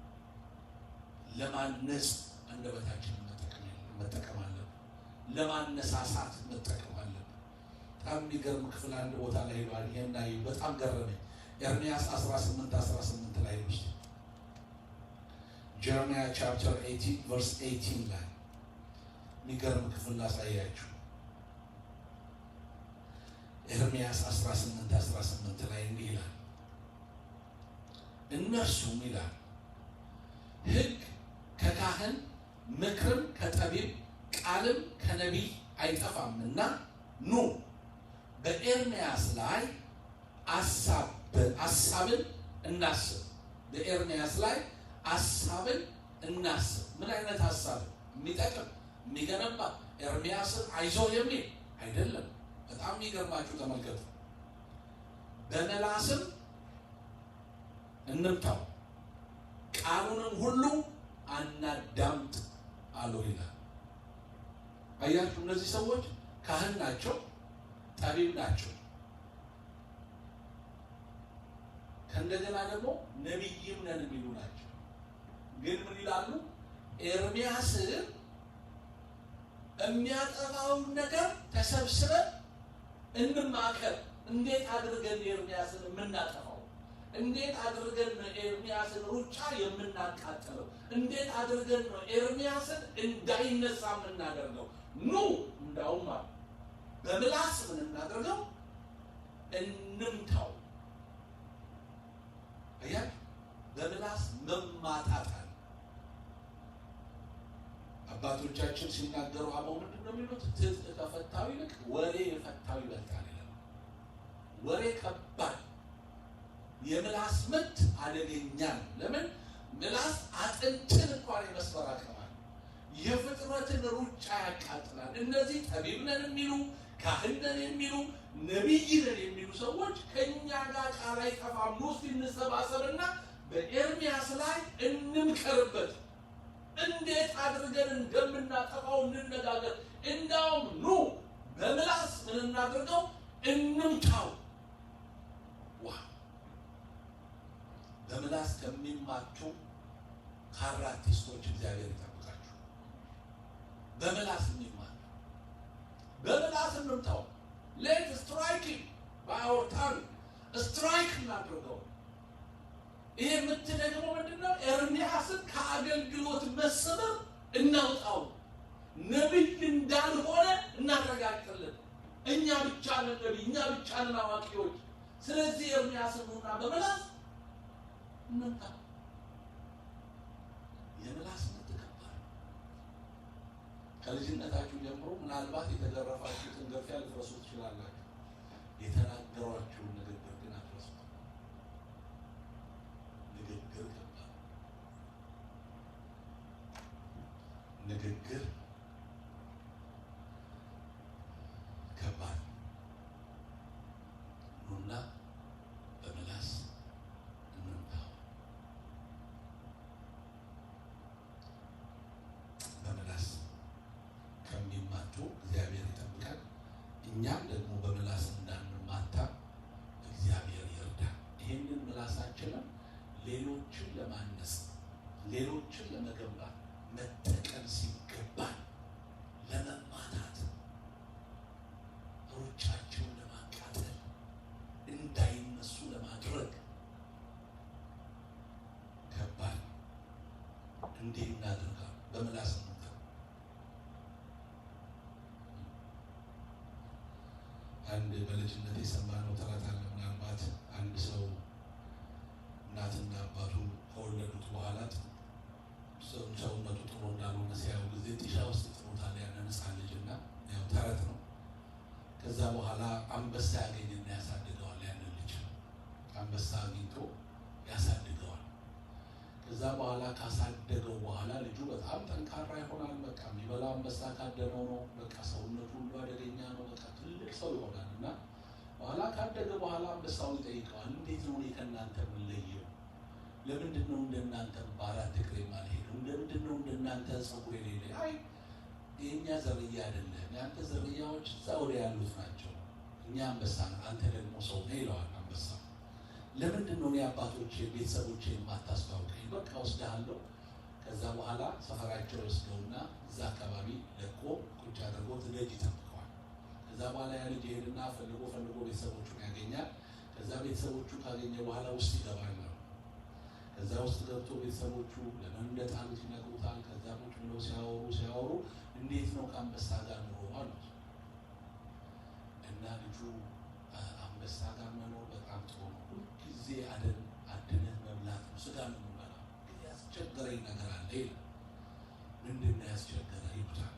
ለማነጽ አንደበታችንን መጠቀም አለብን። ለማነሳሳት መጠቀም አለብን። በጣም የሚገርም ክፍል አንድ ቦታ ላይ ሄዷል። ይሄና በጣም ገረመኝ። ኤርምያስ 18 ላይ ውስጥ ጀርሚያ ቻፕተር 18 ቨርስ 18 ላይ የሚገርም ክፍል ላሳያችሁ። ኤርምያስ 18 ላይ እንዲህ ይላል፣ እነርሱም ይላል ሕግ ከካህን ምክርም ከጠቢብ ቃልም ከነቢይ አይጠፋምና ኑ በኤርምያስ ላይ አሳብን እናስብ። በኤርምያስ ላይ አሳብን እናስብ። ምን አይነት ሀሳብ? የሚጠቅም የሚገነባ፣ ኤርምያስን አይዞ የሚል አይደለም። በጣም የሚገርማችሁ ተመልከቱ። በመላስም እንምታው ቃሉንም ሁሉ አናዳምጥ አሉ ይላል። አያችሁ፣ እነዚህ ሰዎች ካህን ናቸው፣ ጠቢብ ናቸው፣ ከእንደገና ደግሞ ነቢይም ነን የሚሉ ናቸው። ግን ምን ይላሉ? ኤርምያስ የሚያጠፋውን ነገር ተሰብስበን እንማከር። እንዴት አድርገን ኤርምያስን የምናጠፋው? እንዴት አድርገን ነው ኤርምያስን ሩጫ የምናቃጥለው? እንዴት አድርገን ነው ኤርምያስን እንዳይነሳ የምናደርገው? ኑ እንዳውም በምላስ ምን እናደርገው? እንምታው። አያት በምላስ መማታት አለ። አባቶቻችን ሲናገሩ አበው ምንድን ነው የሚሉት? ትጥቅ ከፈታው ይልቅ ወሬ የፈታው ይበልጣል ይላል። ወሬ ከባድ፣ የምላስ ምት አደገኛ ነው። ለምን? ምላስ አጥንትን እንኳን የመስበር አቅም አለ። የፍጥረትን ሩጫ ያቃጥላል። እነዚህ ጠቢብ ነን የሚሉ ካህን ነን የሚሉ ነቢይ ነን የሚሉ ሰዎች ከእኛ ጋር ቃል አይጠፋም፣ ኑ እስቲ እንሰባሰብና በኤርምያስ ላይ እንምከርበት፣ እንዴት አድርገን እንደምናጠፋው እንነጋገር። እንዳውም ኑ በምላስ ምን እናድርገው? እንምታው። ዋ በምላስ ከሚማቹ ካራቲስቶች እግዚአብሔር ይጠብቃችሁ። በምላስ የሚማቹ በምላስ እንምታው። ሌት ስትራይኪንግ ባይ ታንግ ስትራይክ እናድርገው። ይሄ የምትደግመው ምንድነው? ኤርምያስን ከአገልግሎት መሰበር እናውጣው። ነቢይ እንዳልሆነ እናረጋግጥልን። እኛ ብቻ ነን ነቢይ፣ እኛ ብቻ ነን አዋቂዎች። ስለዚህ ኤርምያስን ኑና በምላስ እንምታ። የምላስ ምት ከባድ። ከልጅነታችሁ ጀምሮ ምናልባት የተገረፋችሁትን ገርፊያ ልትረሱ ትችላላችሁ። የተናገሯችሁን ንግግር ግን አትረሱት። ንግግር ከባድ። ንግግር ከባድ። ኑና በምላስ እንምታው። በምላስ ከሚማቱ እግዚአብሔር ይጠብቃል። እኛም ደግሞ በምላስ እንዳንማታ እግዚአብሔር ይርዳል። ይህንን ምላሳችንን ሌሎችን ለማነጽ፣ ሌሎችን ለመገንባት መጠቀም ሲገባል ለመማታት እንዴት እናድርጋ? በምላስ ነው። አንድ በልጅነት የሰማነው ተረት አለ። ምናልባት አንድ ሰው እናትና አባቱ ከወለዱት በኋላ ሰውነቱ ጥሩ እንዳልሆነ ሲያዩ ጊዜ ጢሻ ውስጥ ጥሩታል ያንን ሕፃን ልጅና ያው ተረት ነው። ከዛ በኋላ አንበሳ ያገኝና ያሳድገዋል። ያንን ልጅ አንበሳ አግኝቶ ያሳድገዋል። ከዛ በኋላ ካሳደገው በኋላ ልጁ በጣም ጠንካራ ይሆናል። በቃ የሚበላ አንበሳ ካደነው ነው። በቃ ሰውነቱ ሁሉ አደገኛ ነው። በቃ ትልቅ ሰው ይሆናል እና በኋላ ካደገ በኋላ አንበሳውን ይጠይቀዋል። እንዴት ነው እኔ ከእናንተ የምንለየው? ለምንድን ነው እንደናንተ በአራት እግሬ የማልሄደው? ለምንድን ነው እንደናንተ ፀጉር የሌለ? አይ የእኛ ዝርያ አይደለም፣ የአንተ ዝርያዎች እዛ ወዲያ ያሉት ናቸው። እኛ አንበሳ ነው፣ አንተ ደግሞ ሰው ነህ ይለዋል አንበሳ። ለምንድን ነው እኔ አባቶቼን ቤተሰቦቼን የማታስተዋውቀኝ? በቃ ወስድሃለሁ። ከዛ በኋላ ሰፈራቸው ወስደውና እዛ አካባቢ ለቆ ቁጭ አድርጎት ደጅ ይጠብቀዋል። ከዛ በኋላ ያ ልጅ ይሄድና ፈልጎ ቤተሰቦቹን ያገኛል። ከዛ ቤተሰቦቹ ካገኘ በኋላ ውስጥ ይገባል ነው። ከዛ ውስጥ ገብቶ ቤተሰቦቹ ለምን እንደጣሉት ይነግሩታል። ከዛ ቁጭ ብለው ሲያወሩ እንዴት ነው ከአንበሳ ጋር ኑሮ አሉት እና ልጁ አንበሳ ጋር መኖር በጣም ጥሩ ነው፣ ሁልጊዜ አድነህ መብላት ነው፣ ስጋ ነው የምበላው፣ ግን ያስቸገረኝ ነገር አለ ይላል። ምንድን ነው ያስቸገረህ ይሉታል።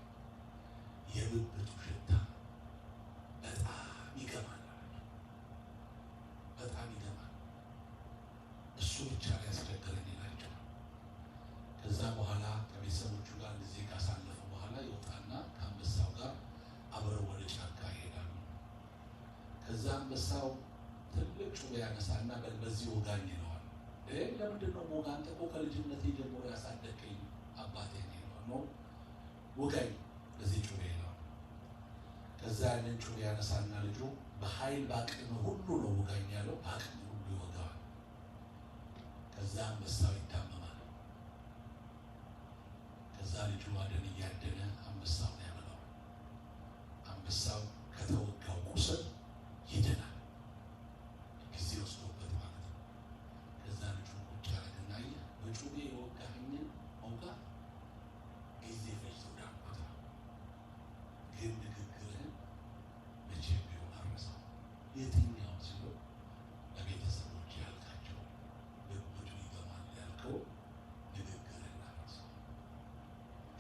የብብቱ ሽታ በጣም ይገማል፣ በጣም ይገማል፣ እሱ ብቻ ያስቸገረኝ ይላቸዋል። ከዛ በኋላ ከቤተሰቦቹ ጋር ጊዜ ካሳለፉ በኋላ ይወጣና ከአንበሳው ጋር አብረው ወደ ጫካ ይሄዳሉ። ከዛ አንበሳው ትልቅ ጩቤ ያነሳና በዚህ ወጋኝ ይለዋል። ለምንድን ነው ሞጋ? አንተ እኮ ከልጅነቴ ጀምሮ ያሳደገኝ አባቴ ነው፣ ወጋኝ በዚህ ጩቤ ይለዋል። ከዛ ያንን ጩቤ ያነሳና ልጁ በኃይል በአቅም ሁሉ ነው ወጋኝ ያለው፣ በአቅም ሁሉ ይወጋዋል። ከዛ አንበሳው ይታመማል። ከዛ ልጁ አደን እያደነ አንበሳውን ያበላዋል። አንበሳው ከተወጋው ቁስል ይድናል፣ ጊዜ ወስዶበት ማለት ነው። ከዛ ልጁ ቁጭ ያደረግና በጩቤ የወጋኸኝን መውጋት ጊዜ ፈጅቶ ዳንኩት፣ ግን ንግግርህን መቼም ቢሆን አልረሳውም። የትኛው ሲሆን ለቤተሰቦች ያልካቸው ብብቱ ይገማል ያልከው ንግግርህን አልረሳውም።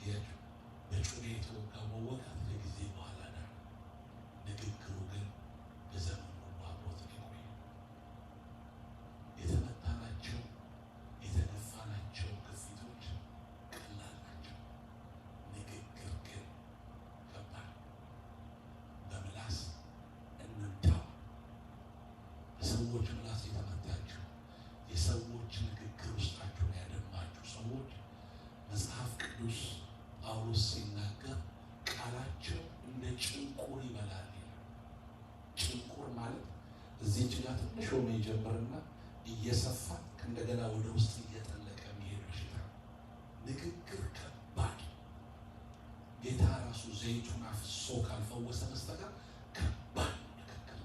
ያችሁ በጩቤ የተወጋው መወጋት ለጊዜ በኋላ ዳነ፣ ንግግሩ ግን በዘመኑ ሁሉ አብሮት የቆየ። የተመታናቸው የተገፋናቸው ግፊቶች ቀላል ናቸው፣ ንግግር ግን ከባድ። በምላስ እንምታው። በሰዎች ምላስ የተመታችሁ፣ የሰዎች ንግግር ውስጣችሁን ያደማችሁ ሰዎች መጽሐፍ ቅዱስ ጳውሎስ ሲናገር ቃላቸው እንደ ጭንቁር ይበላል ይላል። ጭንቁር ማለት እዚህ ጋር ትንሽ ሆኖ ይጀምርና እየሰፋ ከእንደገና ወደ ውስጥ እየጠለቀ የሚሄድ በሽታ ነው። ንግግር ከባድ። ጌታ ራሱ ዘይቱን አፍሶ ካልፈወሰ በስተቀር ከባድ ንግግር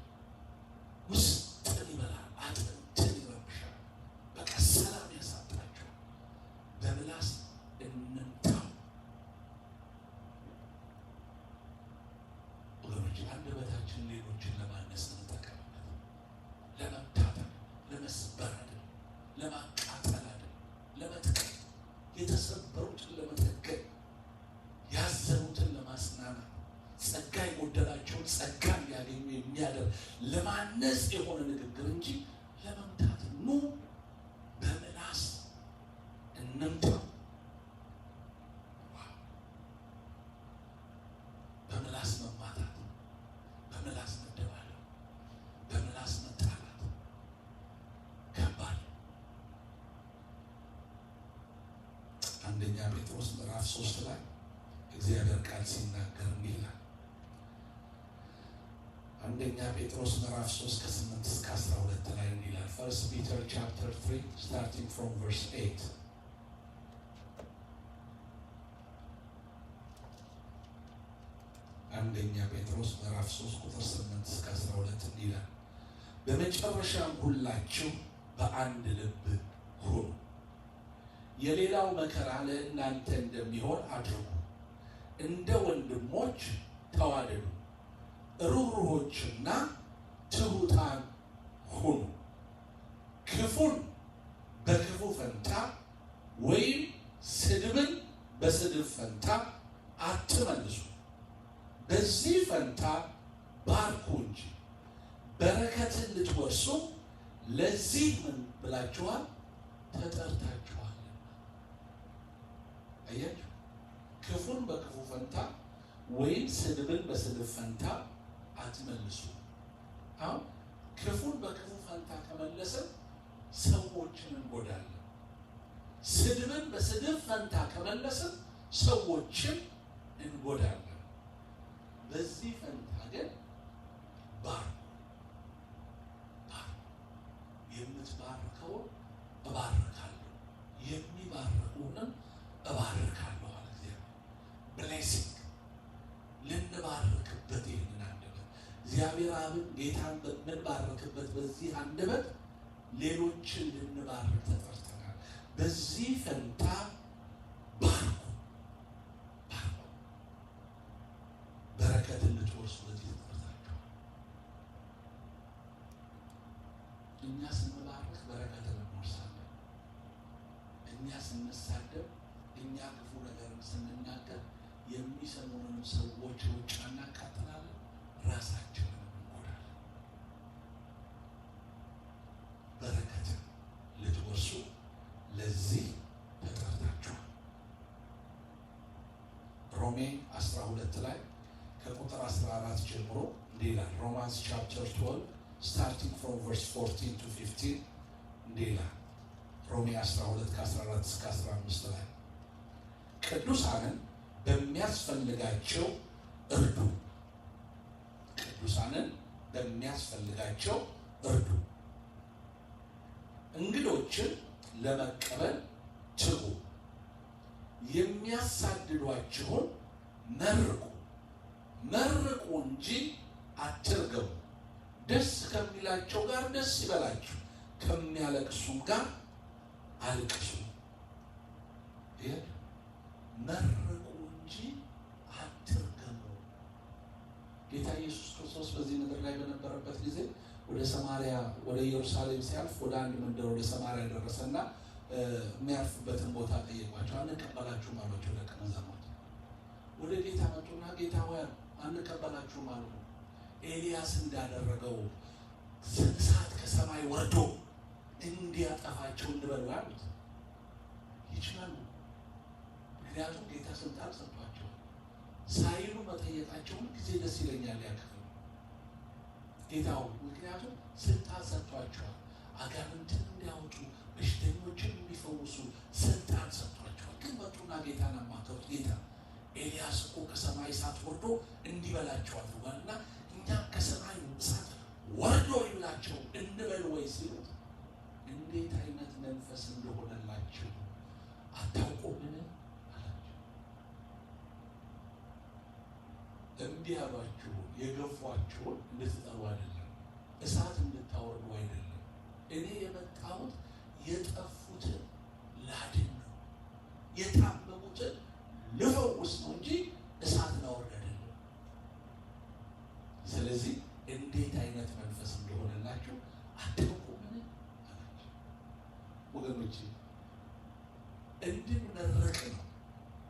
ውስጥን ይበላል፣ አጥንትን ይረብሻል፣ በቃ ሰላም ያሳጣቸው። በምላስ እንምታው ወገኖች። አንደበታችን ሌሎችን ለማነስ እንጠቀምበት፣ ለመምታተል፣ ለመስበር አይደለም፣ ለማቃጠል አይደለም፣ ለመጥቀም፣ የተሰበሩትን ለመጠገን፣ ያዘኑትን ለማጽናናት፣ ጸጋ የጎደላቸውን ጸጋ እንዲያገኙ የሚያደርግ ለማነጽ የሆነ ንግግር እንጂ ለመምታት ኑ በምላስ እንምታው። በምላስ መማታት፣ በምላስ መደባለቅ፣ በምላስ መጣላት ከባድ። አንደኛ ጴጥሮስ ምዕራፍ 3 ላይ እግዚአብሔር ቃል ሲናገር እንዲህ ይላል። አንደኛ ጴጥሮስ ምዕራፍ 3 ከ8 እስከ 12 ላይ እንዲህ ይላል። ፈርስት ፒተር ቻፕተር 3 starting from verse 8 አንደኛ ጴጥሮስ ምዕራፍ 3 ቁጥር 8 እስከ 12 እንዲህ ይላል። በመጨረሻም ሁላችሁ በአንድ ልብ ሁኑ፣ የሌላው መከራ ለእናንተ እንደሚሆን አድርጉ። እንደ ወንድሞች ተዋደዱ፣ ሩህሩሆችና ትሑታን ሁኑ። ክፉን በክፉ ፈንታ ወይም ስድብን በስድብ ፈንታ አትመልሱ። በዚህ ፈንታ ባርኩ እንጂ በረከትን ልትወርሱ ለዚህ ምን ብላችኋል? ተጠርታችኋል። አያችሁ፣ ክፉን በክፉ ፈንታ ወይም ስድብን በስድብ ፈንታ አትመልሱ። አሁን ክፉን በክፉ ፈንታ ከመለስን ሰዎችን እንጎዳለን። ስድብን በስድብ ፈንታ ከመለስን ሰዎችን እንጎዳለን። በዚህ ፈንታ ግን ባርኩ። የምትባርከውን እባርካለሁ፣ የሚባርኩንም እባርካለሁ አለ እግዚአብሔር። ብሌሲንግ ልንባርክበት ይህንን አንደበት እግዚአብሔር አብን ጌታን በምንባርክበት በዚህ አንደበት ሌሎችን ልንባርክ ተጠርተናል። በዚህ ፈንታ ባርኩ፣ ባርኩ። በረከትን ልትወርሱ በዚህ ተጠርታችኋል። እኛ ስንባርክ በረከትን እንወርሳለን። እኛ ስንሳደብ፣ እኛ ክፉ ነገርን ስንናገር የሚሰሙንን ሰዎች ውጫ እናቃጥላለን፣ ራሳችንን እንጎዳለን። በረከትን ልትወርሱ ለዚህ ተጠርታችኋል። ሮሜ 12 ላይ ከቁጥር 14 ጀምሮ እንዲህ ይላል። ሮማንስ ቻፕተር 12 starting from verse 14 to 15 እንዲህ ይላል። ሮሜ 12 ከ14 እስከ 15 ላይ ቅዱሳንን በሚያስፈልጋቸው እርዱ፣ ቅዱሳንን በሚያስፈልጋቸው እርዱ፣ እንግዶችን ለመቀበል ትጉ፣ የሚያሳድዷችሁን መርቁ፣ መርቁ እንጂ አትርገሙ። ደስ ከሚላቸው ጋር ደስ ይበላችሁ፣ ከሚያለቅሱም ጋር አልቅሱ። መርቁ እንጂ አትርገሙ። ጌታ ኢየሱስ ክርስቶስ በዚህ ምድር ላይ በነበረበት ጊዜ ወደ ሰማርያ ወደ ኢየሩሳሌም ሲያልፍ ወደ አንድ መንደር ወደ ሰማርያ ደረሰና የሚያርፍበትን ቦታ ጠየቋቸው። አንቀበላችሁም አሏቸው ደቀ መዛሙርት። ወደ ጌታ መጡና ጌታ ሆይ አንቀበላችሁም አሉ። ኤልያስ እንዳደረገው እሳት ከሰማይ ወርዶ እንዲያጠፋቸው እንበሉ አሉት። ይችላሉ፣ ምክንያቱም ጌታ ስልጣን ሰጥቷቸው። ሳይሉ መጠየቃቸውን ጊዜ ደስ ይለኛል ያክፍል ጌታው፣ ምክንያቱም ስልጣን ሰጥቷቸዋል። አጋንንትን እንዲያወጡ በሽተኞችን እንዲፈውሱ ስልጣን ሰጥቷቸዋል። ግን መጡና ጌታን አማከሩት። ጌታ ኤልያስ እኮ ከሰማይ እሳት ወርዶ እንዲበላቸው አድርጓልና እኛ ከሰማይ እሳት ወርዶ ይብላቸው እንበል ወይ ሲሉት፣ እንዴት አይነት መንፈስ እንደሆነላችሁ አታውቁምን አላቸው። እምቢ ያሏችሁን የገፏችሁን እንድትጠሩ አይደለም፣ እሳት እንድታወርዱ አይደለም። እኔ የመጣሁት የጠፉትን ላድን ነው፣ የታመሙትን ልፈውስ ነው እንጂ እሳት ላወርድ አይደለም። ስለዚህ እንዴት አይነት መንፈስ እንደሆነላችሁ አታውቁምን አላቸው። ወገኖች እንድንመርቅ ነው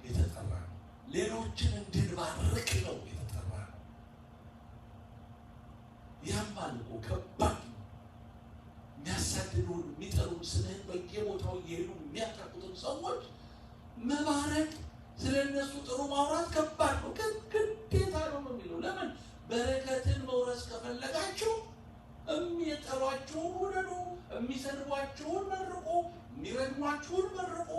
የተጠራ ነው። ሌሎችን እንድንባርክ ነው የተጠራ ነው። ያማል እኮ ከባድ ነው። የሚያሳድዱን የሚጠሉን፣ ስምህን በየቦታው እየሄዱ የሚያጠቁትን ሰዎች መባረክ፣ ስለ እነሱ ጥሩ ማውራት ከባድ ነው፣ ግን ግዴታ ነው የሚለው። ለምን? በረከትን መውረስ ከፈለጋችሁ የሚጠሏችሁን ውደዱ፣ የሚሰድቧችሁን መርቁ፣ የሚረግሟችሁን መርቁ።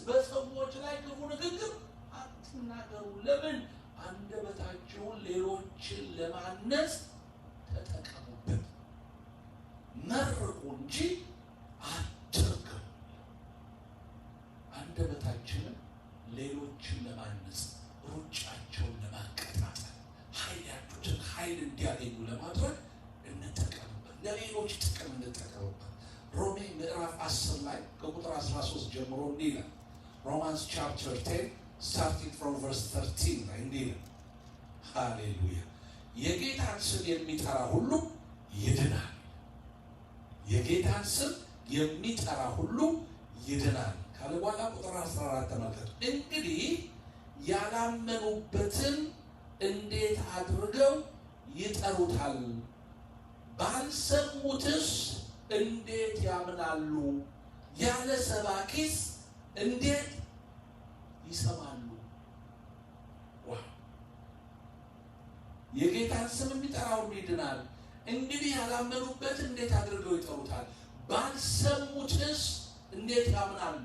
በሰዎች ላይ ክፉ ንግግር አትናገሩ። ለምን? አንደበታችሁን ሌሎችን ለማነጽ ተጠቀሙበት። መርቁ እንጂ አትርገሙ። አንደበታችንን ሌሎችን ለማነጽ፣ ሩጫቸውን ለማቀጣጠል፣ ኃይል እንዲያገኙ ለማድረግ እንጠቀምበት። ለሌሎች ጥቅም እንጠቀምበት። ሮሜ ምዕራፍ 10 ላይ ከቁጥር 13 ጀምሮ እንዲህ ይላል። ሮማንስ ቻፕተር 10 starting from verse 13 ላይ እንዲህ ይላል። ሃሌሉያ! የጌታን ስም የሚጠራ ሁሉ ይድናል። የጌታን ስም የሚጠራ ሁሉ ይድናል ካለ በኋላ ቁጥር 14 ተመልከቱ። እንግዲህ ያላመኑበትን እንዴት አድርገው ይጠሩታል? ባልሰሙትስ እንዴት ያምናሉ? ያለ ሰባኪስ እንዴት ይሰማሉ? የጌታን ስም የሚጠራ ሁሉ ይድናል። እንግዲህ ያላመኑበት እንዴት አድርገው ይጠሩታል? ባልሰሙትስ እንዴት ያምናሉ?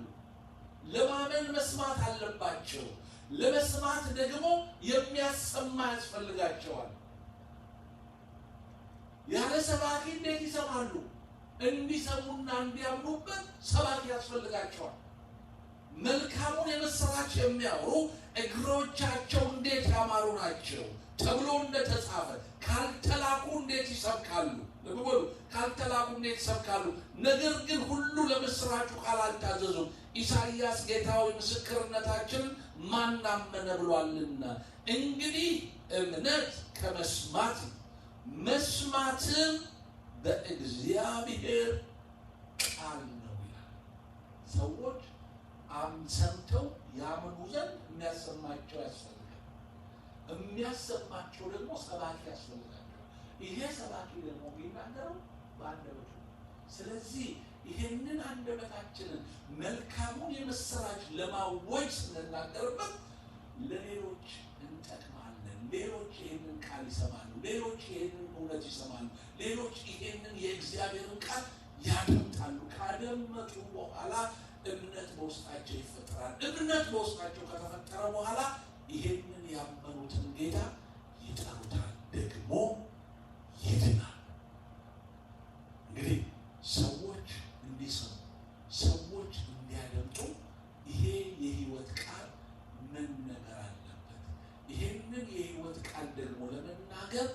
ለማመን መስማት አለባቸው። ለመስማት ደግሞ የሚያሰማ ያስፈልጋቸዋል። ያለ ሰባኪ እንዴት ይሰማሉ? እንዲሰሙና እንዲያምኑበት ሰባኪ ያስፈልጋቸዋል። መልካሙን የምስራች የሚያወሩ እግሮቻቸው እንዴት ያማሩ ናቸው ተብሎ እንደተጻፈ ካልተላኩ እንዴት ይሰብካሉ? ለበሉ ካልተላኩ እንዴት ይሰብካሉ? ነገር ግን ሁሉ ለምስራቹ ቃል አልታዘዙም። ኢሳይያስ ጌታዊ ምስክርነታችንን ማን አመነ ብሏልና። እንግዲህ እምነት ከመስማት መስማትም በእግዚአብሔር ቃል ነው ይላል። ሰዎች ሰምተው ያምኑ ዘንድ የሚያሰማቸው ያስፈልጋል። የሚያሰማቸው ደግሞ ሰባኪ ያስፈልጋቸው። ይሄ ሰባኪ ደግሞ የሚናገረው በአንደበቱ። ስለዚህ ይሄንን አንደበታችንን መልካሙን የምስራች ለማወጅ ስንናገርበት ለሌሎች እንጠቅማለን። ሌሎች ይሄንን ቃል ይሰማሉ። ሌሎች ይሄንን እውነት ይሰማሉ። ሌሎች ይሄንን የእግዚአብሔርን ቃል ያደምጣሉ። ካደመጡ በኋላ እምነት በውስጣቸው ይፈጠራል። እምነት በውስጣቸው ከተፈጠረ በኋላ ይሄንን ያመኑትን ጌታ ይጠሩታል፣ ደግሞ ይድናል። እንግዲህ ሰዎች እንዲሰሙ፣ ሰዎች እንዲያደምጡ ይሄ የህይወት ቃል መነገር አለበት። ይሄንን የህይወት ቃል ደግሞ ለመናገር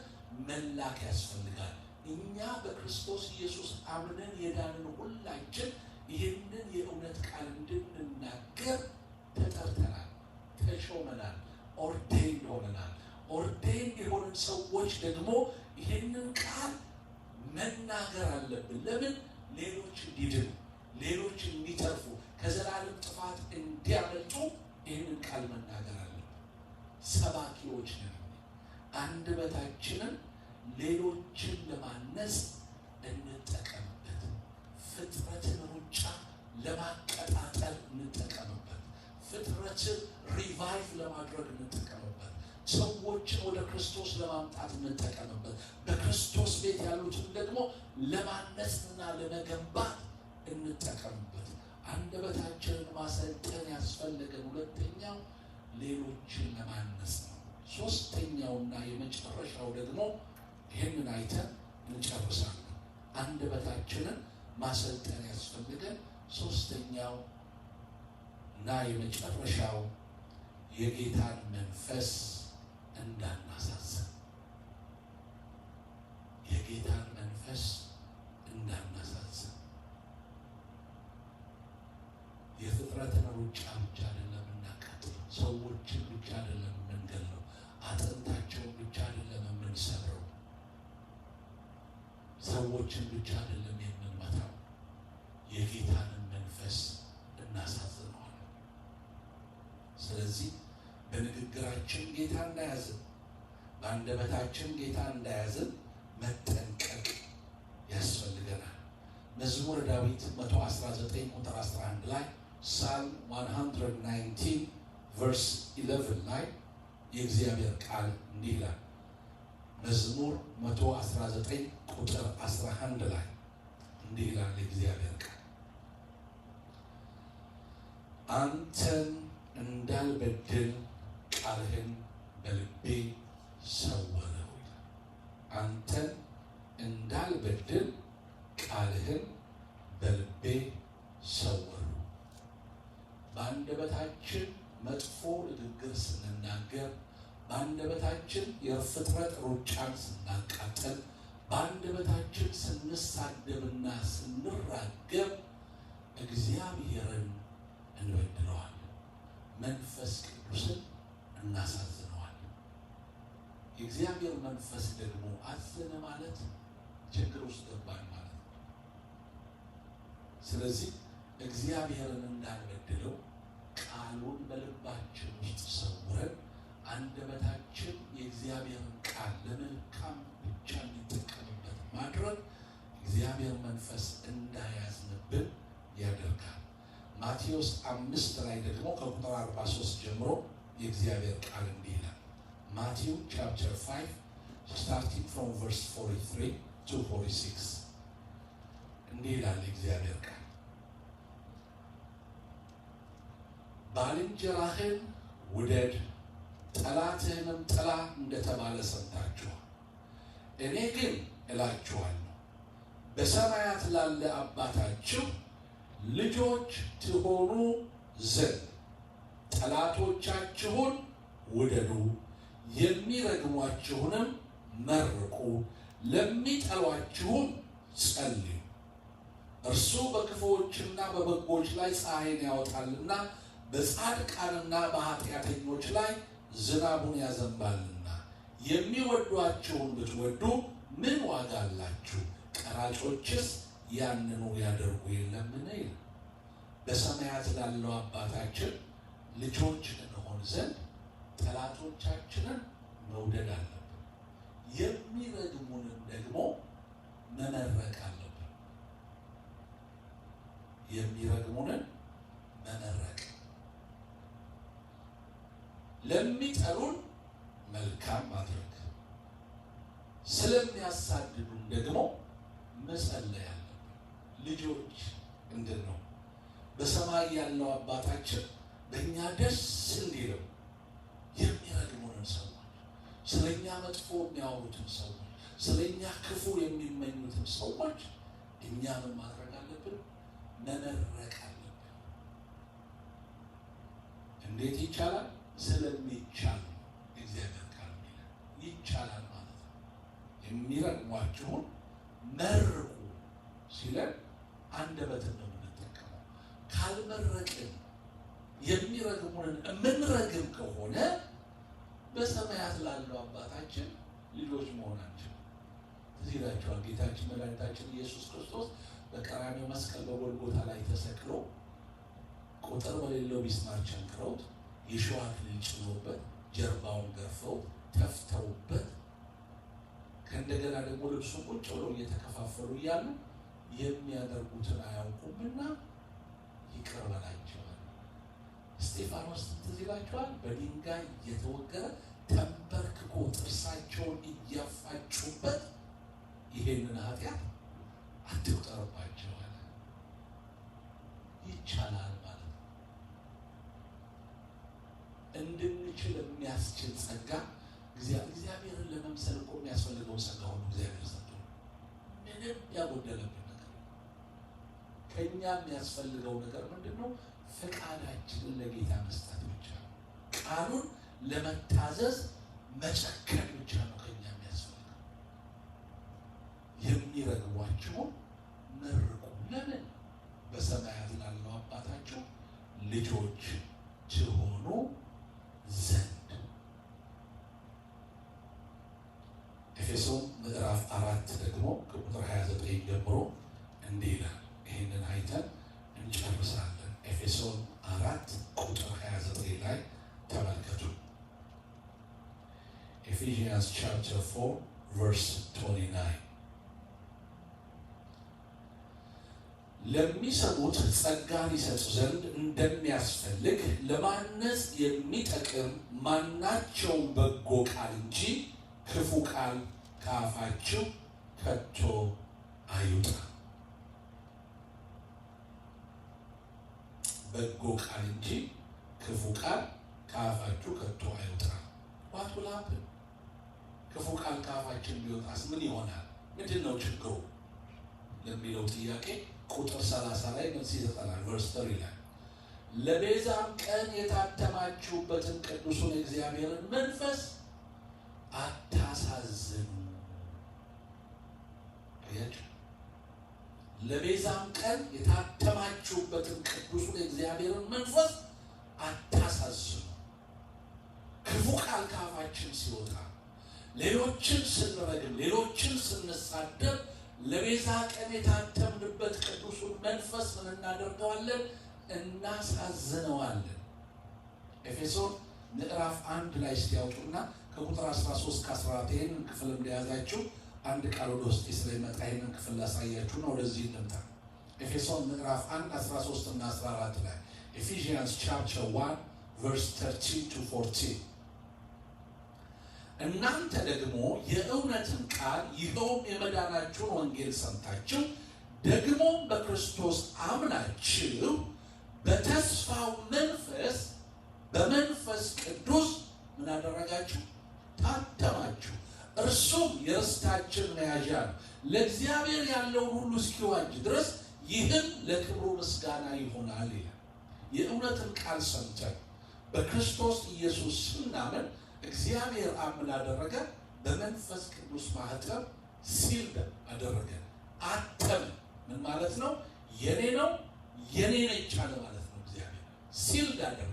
መላክ ያስፈልጋል። እኛ በክርስቶስ ኢየሱስ አምነን የዳንን ሁላችን ይህንን የእውነት ቃል እንድንናገር ተጠርተናል፣ ተሾመናል፣ ኦርዴን ሆነናል። ኦርዴን የሆንን ሰዎች ደግሞ ይህንን ቃል መናገር አለብን። ለምን? ሌሎች እንዲድኑ፣ ሌሎች እንዲተርፉ፣ ከዘላለም ጥፋት እንዲያመልጡ ይህንን ቃል መናገር አለብን። ሰባኪዎች ነን። አንደበታችንን ሌሎችን ለማነጽ እንጠቀምበት። ፍጥረትን ሩጫ ለማቀጣጠል እንጠቀምበት። ፍጥረትን ሪቫይቭ ለማድረግ እንጠቀምበት። ሰዎችን ወደ ክርስቶስ ለማምጣት እንጠቀምበት። በክርስቶስ ቤት ያሉትን ደግሞ ለማነጽና ለመገንባት እንጠቀምበት። አንደበታችንን ማሰልጠን ያስፈልገን። ሁለተኛው ሌሎችን ለማነጽ ነው። ሶስተኛውና የመጨረሻው ደግሞ ይህንን አይተን እንጨርሳለን። አንደበታችንን ማሰልጠን ያስፈልገን። ሶስተኛው እና የመጨረሻው የጌታን መንፈስ እንዳናሳዝን፣ የጌታን መንፈስ እንዳናሳዝን። የፍጥረትን ሩጫ ብቻ አይደለም እናቃጥለው፣ ሰዎችን ብቻ አይደለም የምንገለው፣ አጥንታቸውን ብቻ አይደለም የምንሰብረው፣ ሰዎችን ብቻ አይደለም የምንመታው። የጌታንን መንፈስ እናሳዝነዋለን። ስለዚህ በንግግራችን ጌታ እንዳያዝን፣ በአንደበታችን ጌታ እንዳያዝን መጠንቀቅ ያስፈልገናል። መዝሙረ ዳዊት 119 ቁጥር 11 ላይ ሳልም 119 ቨርስ 11 ላይ የእግዚአብሔር ቃል እንዲህ ይላል። መዝሙር 119 ቁጥር 11 ላይ እንዲህ ይላል የእግዚአብሔር ቃል፣ አንተን እንዳልበድል ቃልህን በልቤ ሰወረው። አንተን እንዳልበድል ቃልህን በልቤ ሰወሩ። በአንደበታችን መጥፎ ንግግር ስንናገር፣ በአንደበታችን የፍጥረት ሩጫን ስናቃጥል፣ በአንደበታችን ስንሳደብና ስንራገም እግዚአብሔርን እንበድለዋለን፣ መንፈስ ቅዱስን እናሳዝነዋለን። የእግዚአብሔር መንፈስ ደግሞ አዘነ ማለት ችግር ውስጥ ገባን ማለት ነው። ስለዚህ እግዚአብሔርን እንዳንበድለው ቃሉን በልባችን ውስጥ ሰውረን አንደበታችን የእግዚአብሔርን ቃል ለመልካም ብቻ እንዲጠቀምበት ማድረግ እግዚአብሔር መንፈስ እንዳያዝንብን ያደርጋል። ማቴዎስ 5 ላይ ደግሞ ከቁጥር 43 ጀምሮ የእግዚአብሔር ቃል እንዲህ ይላል። ማቴው ቻፕተር 5 starting from verse 43 to 46 እንዲህ ይላል የእግዚአብሔር ቃል። ባልንጀራህን ውደድ ጠላትህንም ጥላ እንደተባለ ሰምታችኋል። እኔ ግን እላችኋለሁ በሰማያት ላለ አባታችሁ ልጆች ትሆኑ ዘንድ ጠላቶቻችሁን ውደዱ፣ የሚረግሟችሁንም መርቁ፣ ለሚጠሏችሁም ጸልዩ። እርሱ በክፉዎችና በበጎች ላይ ፀሐይን ያወጣልና በጻድቃንና በኃጢአተኞች ላይ ዝናቡን ያዘንባልና። የሚወዷችሁን ብትወዱ ምን ዋጋ አላችሁ? ቀራጮችስ ያንኑ ያደርጉ የለምን? ይላል። በሰማያት ላለው አባታችን ልጆች እንሆን ዘንድ ጠላቶቻችንን መውደድ አለብን፣ የሚረግሙንን ደግሞ መመረቅ አለብን። የሚረግሙንን መመረቅ፣ ለሚጠሉን መልካም ማድረግ፣ ስለሚያሳድዱን ደግሞ መጸለይ አለብን። ልጆች እንድንሆን በሰማይ ያለው አባታችን በእኛ ደስ እንዲለው የሚረግሙንን ሰዎች፣ ስለኛ መጥፎ የሚያወሩትን ሰዎች፣ ስለኛ ክፉ የሚመኙትን ሰዎች እኛ ምን ማድረግ አለብን? መመረቅ አለብን። እንዴት ይቻላል? ስለሚቻል እግዚአብሔር ቃል ይቻላል ማለት ነው። የሚረግሟችሁን መርቁ ሲለን አንደበትን ነው የምንጠቀመው። ካልመረቅን የሚረግሙንን የምንረግም ከሆነ በሰማያት ላለው አባታችን ልጆች መሆናችን እዚህ ይላቸዋል። ጌታችን መድኃኒታችን ኢየሱስ ክርስቶስ በቀራንዮ መስቀል በጎልጎታ ላይ ተሰቅሎ ቁጥር በሌለው ሚስማር ቸንክረውት የሾህ አክሊል ጭነውበት ጀርባውን ገርፈው ተፍተውበት ከእንደገና ደግሞ ልብሱን ቁጭ ብለው እየተከፋፈሉ እያሉ የሚያደርጉትን አያውቁምና ይቅር በላቸው። እስጢፋኖስ ትዝ ይላችኋል። በድንጋይ እየተወገረ ተንበርክኮ ጥርሳቸውን እያፋጩበት ይሄንን ኃጢአት አትቁጠርባቸው አለ። ይቻላል ማለት ነው። እንድንችል የሚያስችል ጸጋ እግዚአብሔርን ለመምሰል እኮ የሚያስፈልገው ጸጋ ሁሉ እግዚአብሔር ሰጥቶ ምንም ያጎደለብን ነገር ከኛ የሚያስፈልገው ነገር ምንድን ነው? ፈቃዳችንን ለጌታ መስጠት ብቻ ነው። ቃሉን ለመታዘዝ መጨከን ብቻ ነው ከኛ የሚያስፈልገው። የሚረግሟችሁን መርቁ። ለምን? በሰማያት ላለው አባታችሁ ልጆች ትሆኑ ዘንድ። ኤፌሶን ምዕራፍ 4 ደግሞ ከቁጥር 29 ጀምሮ እንዲህ ይላል። ይህንን አይተን እንጨርሳለን። ኤፌሶን 4 ቁጥር 29 ላይ ተመልከቱ። Ephesians chapter 4 verse 29 ለሚሰሙት ጸጋን ይሰጥ ዘንድ እንደሚያስፈልግ ለማነጽ የሚጠቅም ማናቸውም በጎ ቃል እንጂ ክፉ ቃል ከአፋችሁ ከቶ አይውጣ። በጎ ቃል እንጂ ክፉ ቃል ከአፋችሁ ከቶ አይውጣ። What will happen? ክፉ ቃል ከአፋችን ቢወጣስ ምን ይሆናል? ምንድን ነው ችግሩ ለሚለው ጥያቄ ቁጥር 30 ላይ መልስ ይሰጠናል። ቨርስ 30 ላይ ለቤዛም ቀን የታተማችሁበትን ቅዱሱን እግዚአብሔርን መንፈስ አታሳዝኑ። አያችሁ፣ ለቤዛም ቀን የታተማችሁበትን ቅዱሱን የእግዚአብሔርን መንፈስ አታሳዝኑ። ክፉ ቃል ከአፋችን ሲወጣ፣ ሌሎችን ስንረግም፣ ሌሎችን ስንሳደብ ለቤዛ ቀን የታተምንበት ቅዱሱን መንፈስ ምን እናደርገዋለን? እናሳዝነዋለን። ኤፌሶን ምዕራፍ 1 ላይ ሲያውጡና ከቁጥር 13 ከ14 ይህንን ክፍል እንደያዛችሁ አንድ ቃል ወደ ውስጥ ስለሚመጣ ይህንን ክፍል ላሳያችሁ ነው። ወደዚህ እንምጣ። ኤፌሶን ምዕራፍ 1 13 እና 14 ላይ Ephesians chapter 1 verse 13 to 14 እናንተ ደግሞ የእውነትን ቃል ይኸውም የመዳናችሁን ወንጌል ሰምታችሁ ደግሞ በክርስቶስ አምናችሁ በተስፋው መንፈስ በመንፈስ ቅዱስ ምን አደረጋችሁ? ታተማችሁ። እርሱም የርስታችን መያዣ ነው፣ ለእግዚአብሔር ያለውን ሁሉ እስኪዋጅ ድረስ ይህም ለክብሩ ምስጋና ይሆናል ይላል። የእውነትን ቃል ሰምተን በክርስቶስ ኢየሱስ ስናምን እግዚአብሔር አብ ምን አደረገ? በመንፈስ ቅዱስ ማህተም ሲል አደረገ፣ አተመ። ምን ማለት ነው? የኔ ነው የኔ ነች አለ ማለት ነው። እግዚአብሔር ሲል አደረገ፣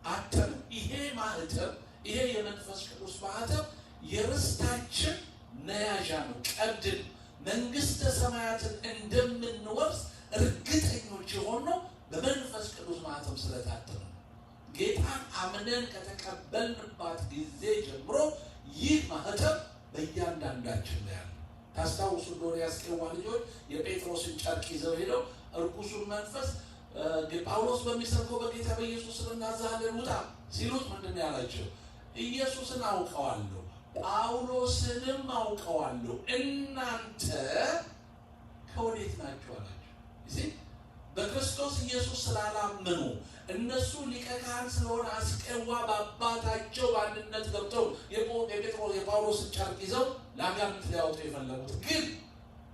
አተመ። ይሄ ማህተም፣ ይሄ የመንፈስ ቅዱስ ማህተም የርስታችን መያዣ ነው። ቀድን መንግስተ ሰማያትን እንደምንወርስ እርግጠኞች የሆነው በመንፈስ ቅዱስ ማህተም ስለታተመ ነው። ጌታን አምነን ከተቀበልንባት ጊዜ ጀምሮ ይህ ማህተም በእያንዳንዳችን ላይ ያለ። ታስታውሱ እንደሆነ የአስቄዋ ልጆች የጴጥሮስን ጨርቅ ይዘው ሄደው እርኩሱን መንፈስ ጳውሎስ በሚሰብከው በጌታ በኢየሱስ ስም እናዝሃለን ውጣ ሲሉት ምንድን ነው ያላቸው? ኢየሱስን አውቀዋለሁ ጳውሎስንም አውቀዋለሁ፣ እናንተ ከወዴት ናችሁ አላቸው። እዚህ በክርስቶስ ኢየሱስ ስላላመኑ እነሱ ሊቀ ካህን ስለሆነ አስቄዋ በአባታቸው በአንድነት ገብተው የጳውሎስን ጨርቅ ይዘው ለአጋንንት ሊያወጡ የፈለጉት ግን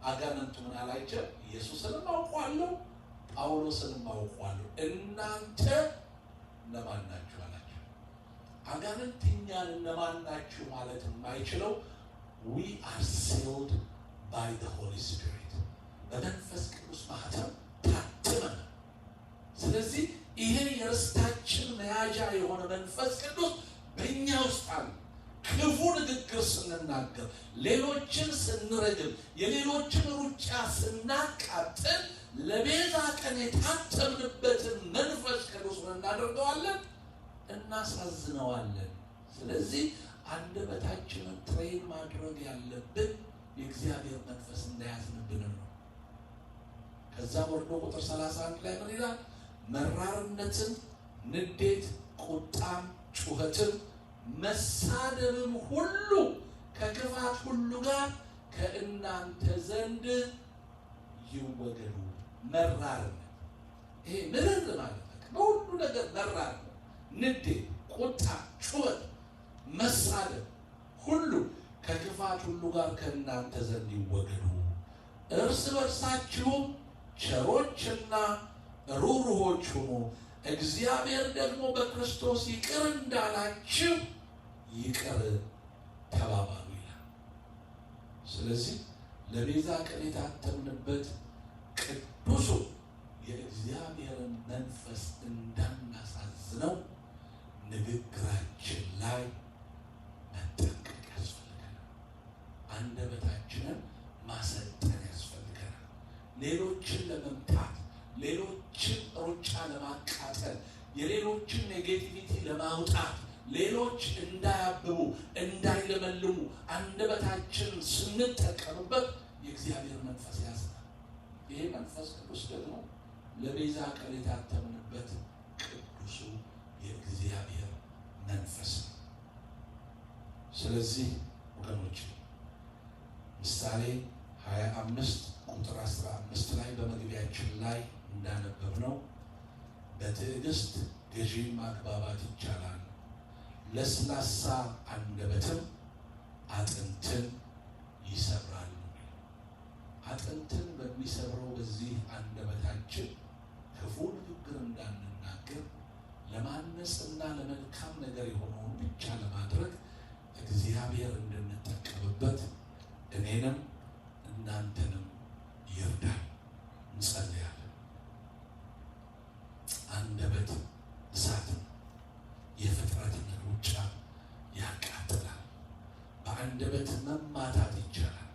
አጋንንቱ ምን አላቸው? ኢየሱስንም አውቀዋለሁ ጳውሎስንም አውቀዋለሁ፣ እናንተ እነማን ናችሁ አላቸው። አጋንንት እኛን እነማን ናችሁ ማለት የማይችለው we are sealed by the Holy Spirit፣ በመንፈስ ቅዱስ ማህተም ታትመን። ስለዚህ ይሄ የርስታችን መያዣ የሆነ መንፈስ ቅዱስ በእኛ ውስጥ አለ። ክፉ ንግግር ስንናገር፣ ሌሎችን ስንረግም፣ የሌሎችን ሩጫ ስናቃጥል ለቤዛ ቀን የታተምንበትን መንፈስ ቅዱስ ምን እናደርገዋለን? እናሳዝነዋለን። ስለዚህ አንደበታችንን ትሬን ማድረግ ያለብን የእግዚአብሔር መንፈስ እንዳያዝንብን ነው። ከዛ ወርዶ ቁጥር 31 ላይ ምን ይላል? መራርነትን፣ ንዴት፣ ቁጣም፣ ጩኸትም፣ መሳደብም ሁሉ ከክፋት ሁሉ ጋር ከእናንተ ዘንድ ይወገዱ። መራርነት ይሄ ምርር ማለት ነው። በሁሉ ነገር መራር ነው። ንዴት፣ ቁጣ፣ ጩኸት፣ መሳደብ ሁሉ ከክፋት ሁሉ ጋር ከእናንተ ዘንድ ይወገዱ። እርስ በርሳችሁም ቸሮችና ሩሩሆች ሁኑ፣ እግዚአብሔር ደግሞ በክርስቶስ ይቅር እንዳላችሁ ይቅር ተባባሉ ይላል። ስለዚህ ለቤዛ ቀን የታተምንበት ቅዱሱ የእግዚአብሔርን መንፈስ እንዳናሳዝነው ንግግራችን ላይ መጠንቀቅ ያስፈልገናል። አንደበታችንን ማሰልጠን ያስፈልገናል። ሌሎችን ለመምታት፣ ሌሎችን ሩጫ ለማቃጠል፣ የሌሎችን ኔጌቲቪቲ ለማውጣት፣ ሌሎች እንዳያብቡ እንዳይለመልሙ አንደበታችንን ስንጠቀምበት የእግዚአብሔር መንፈስ ያዝናል። ይሄ መንፈስ ቅዱስ ደግሞ ለቤዛ ቀን የታተምንበት ቅዱሱ የእግዚአብሔር መንፈስ ነው። ስለዚህ ወገኖች ምሳሌ 25 ቁጥር 15 ላይ በመግቢያችን ላይ እንዳነበብነው በትዕግስት ገዢን ማግባባት ይቻላል፣ ለስላሳ አንደበትም አጥንትን ይሰብራል። አጥንትን በሚሰብረው በዚህ አንደበታችን ክፉ ንግግር እንዳንናገር፣ ለማነጽና ለመልካም ነገር የሆነውን ብቻ ለማድረግ እግዚአብሔር እንድንጠቀምበት እኔንም እናንተንም ይርዳል። እንጸልያለን። አንደበት እሳት የፍጥረትን ሩጫ ያቃጥላል። በአንደበት መማታት ይቻላል።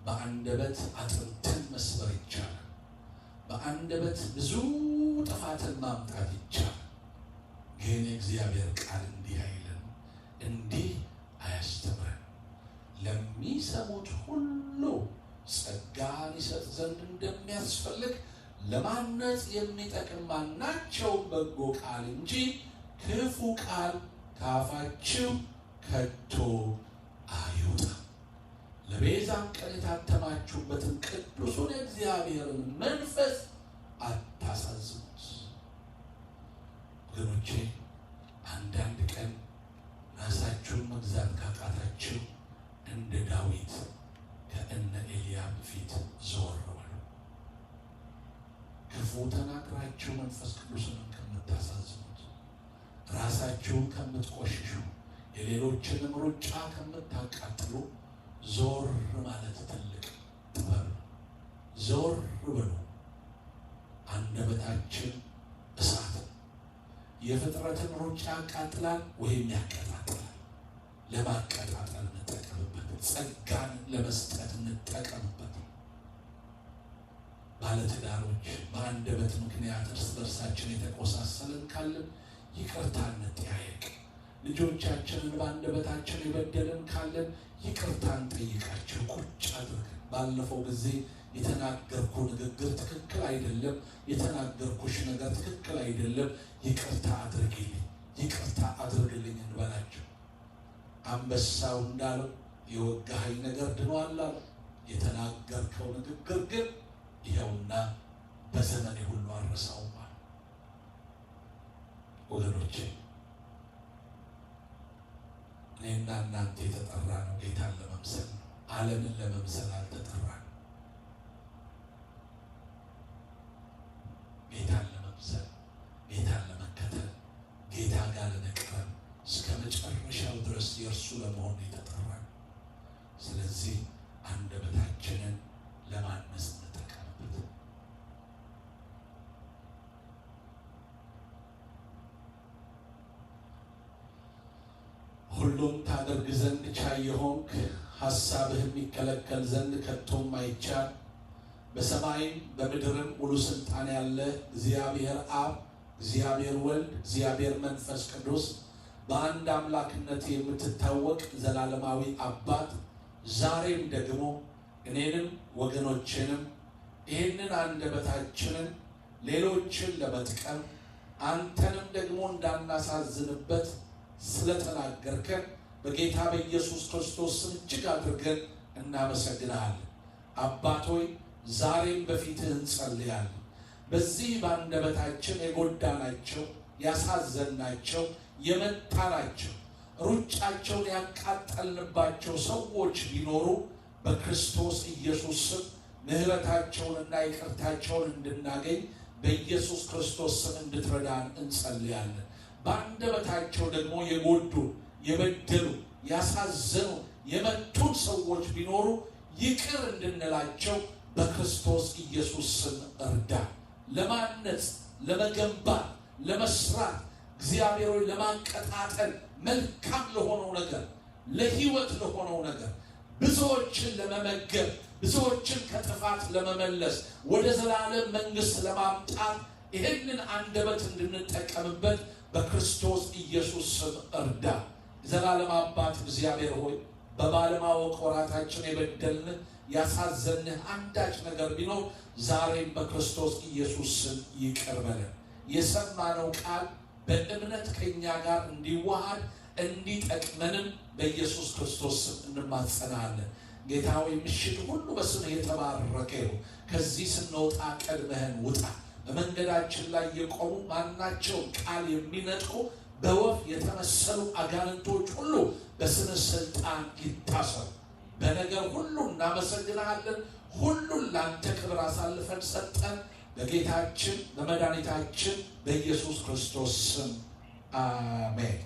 በአንደበት አጥንትን መስበር ይቻላል። በአንደበት ብዙ ጥፋትን ማምጣት ይቻላል። ግን የእግዚአብሔር ቃል እንዲህ አይልም፣ እንዲህ አያስተምረን። ለሚሰሙት ሁሉ ጸጋን ይሰጥ ዘንድ እንደሚያስፈልግ ለማነጽ የሚጠቅም ማናቸውም በጎ ቃል እንጂ ክፉ ቃል ከአፋችሁ ከቶ አይውጣ። ለቤዛም ቀን የታተማችሁበትን ቅዱሱን የእግዚአብሔርን መንፈስ አታሳዝኑት። ወገኖቼ አንዳንድ ቀን ራሳችሁን መግዛት ካቃታችሁ እንደ ዳዊት ከእነ ኤልያብ ፊት ዞር በሉ። ክፉ ተናግራችሁ መንፈስ ቅዱስን ከምታሳዝኑት፣ ራሳችሁን ከምትቆሽሹ፣ የሌሎችንም ሩጫ ከምታቃጥሉ ዞር ማለት ትልቅ ጥበብ ነው። ዞር በሉ። አንደበታችን እሳት የፍጥረትን ሩጫ ያቃጥላል ወይም ያቀጣጥላል። ለማቀጣጠል እንጠቀምበት። ጸጋን ለመስጠት እንጠቀምበት። ባለትዳሮች በአንደበት ምክንያት እርስ በርሳችን የተቆሳሰልን ካለን ይቅርታ እንጠያየቅ። ልጆቻችንን በአንደበታችን የበደልን ካለን ይቅርታ እንጠይቃቸው። ቁጭ አድርገን ባለፈው ጊዜ የተናገርኩ ንግግር ትክክል አይደለም፣ የተናገርኩሽ ነገር ትክክል አይደለም፣ ይቅርታ አድርግልኝ፣ ይቅርታ አድርግልኝ እንበላቸው። አንበሳው እንዳለው የወጋኸኝ ነገር ድኗል አለ። የተናገርከው ንግግር ግን ይኸውና በዘመኔ ሁሉ አልረሳውም። ወገኖቼ እኔና እናንተ የተጠራ ነው ጌታን ለመምሰል ነው። ዓለምን ለመምሰል አልተጠራንም። ጌታን ለመምሰል፣ ጌታን ለመከተል፣ ጌታ ጋር ለመቅረብ እስከ መጨረሻው ድረስ የእርሱ ለመሆን የተጠራን። ስለዚህ አንደበታችንን ለማነጽ እንጠቀምበት። ሁሉም ታደርግ ዘንድ ቻይ የሆንክ ሐሳብህ የሚከለከል ዘንድ ከቶም አይቻል። በሰማይም በምድርም ሙሉ ስልጣን ያለ እግዚአብሔር አብ፣ እግዚአብሔር ወልድ፣ እግዚአብሔር መንፈስ ቅዱስ በአንድ አምላክነት የምትታወቅ ዘላለማዊ አባት ዛሬም ደግሞ እኔንም ወገኖችንም ይህንን አንደበታችንን ሌሎችን ለመጥቀም አንተንም ደግሞ እንዳናሳዝንበት ስለተናገርከን በጌታ በኢየሱስ ክርስቶስ ስም እጅግ አድርገን እናመሰግናለን። አባት ሆይ ዛሬም በፊትህ እንጸልያለን። በዚህ በአንደበታችን የጎዳናቸው፣ ያሳዘናቸው፣ የመታናቸው፣ ሩጫቸውን ያቃጠልንባቸው ሰዎች ቢኖሩ በክርስቶስ ኢየሱስ ስም ምሕረታቸውንና ይቅርታቸውን እንድናገኝ በኢየሱስ ክርስቶስ ስም እንድትረዳን እንጸልያለን። በአንደበታቸው ደግሞ የጎዱ፣ የበደሉ፣ ያሳዘኑ፣ የመቱን ሰዎች ቢኖሩ ይቅር እንድንላቸው በክርስቶስ ኢየሱስ ስም እርዳ። ለማነጽ፣ ለመገንባት፣ ለመስራት እግዚአብሔር ሆይ ለማቀጣጠል መልካም ለሆነው ነገር፣ ለሕይወት ለሆነው ነገር ብዙዎችን ለመመገብ፣ ብዙዎችን ከጥፋት ለመመለስ፣ ወደ ዘላለም መንግሥት ለማምጣት ይህንን አንደበት እንድንጠቀምበት በክርስቶስ ኢየሱስ ስም እርዳ። ዘላለም አባት እግዚአብሔር ሆይ በባለማወቅ ወራታችን የበደልን ያሳዘንህ አንዳች ነገር ቢኖር ዛሬም በክርስቶስ ኢየሱስ ስም ይቅር በለን። የሰማነው ቃል በእምነት ከኛ ጋር እንዲዋሃድ እንዲጠቅመንም በኢየሱስ ክርስቶስ ስም እንማጸናለን። ጌታ ሆይ ምሽት ሁሉ በስምህ የተባረከ ይሁን። ከዚህ ስንወጣ ቀድመህን ውጣ። በመንገዳችን ላይ የቆሙ ማናቸው ቃል የሚነጥቁ በወፍ የተመሰሉ አጋንንቶች ሁሉ በስምህ ስልጣን ይታሰሩ። በነገር ሁሉ እናመሰግናለን። ሁሉን ለአንተ ክብር አሳልፈን ሰጠን። በጌታችን በመድኃኒታችን በኢየሱስ ክርስቶስ ስም አሜን።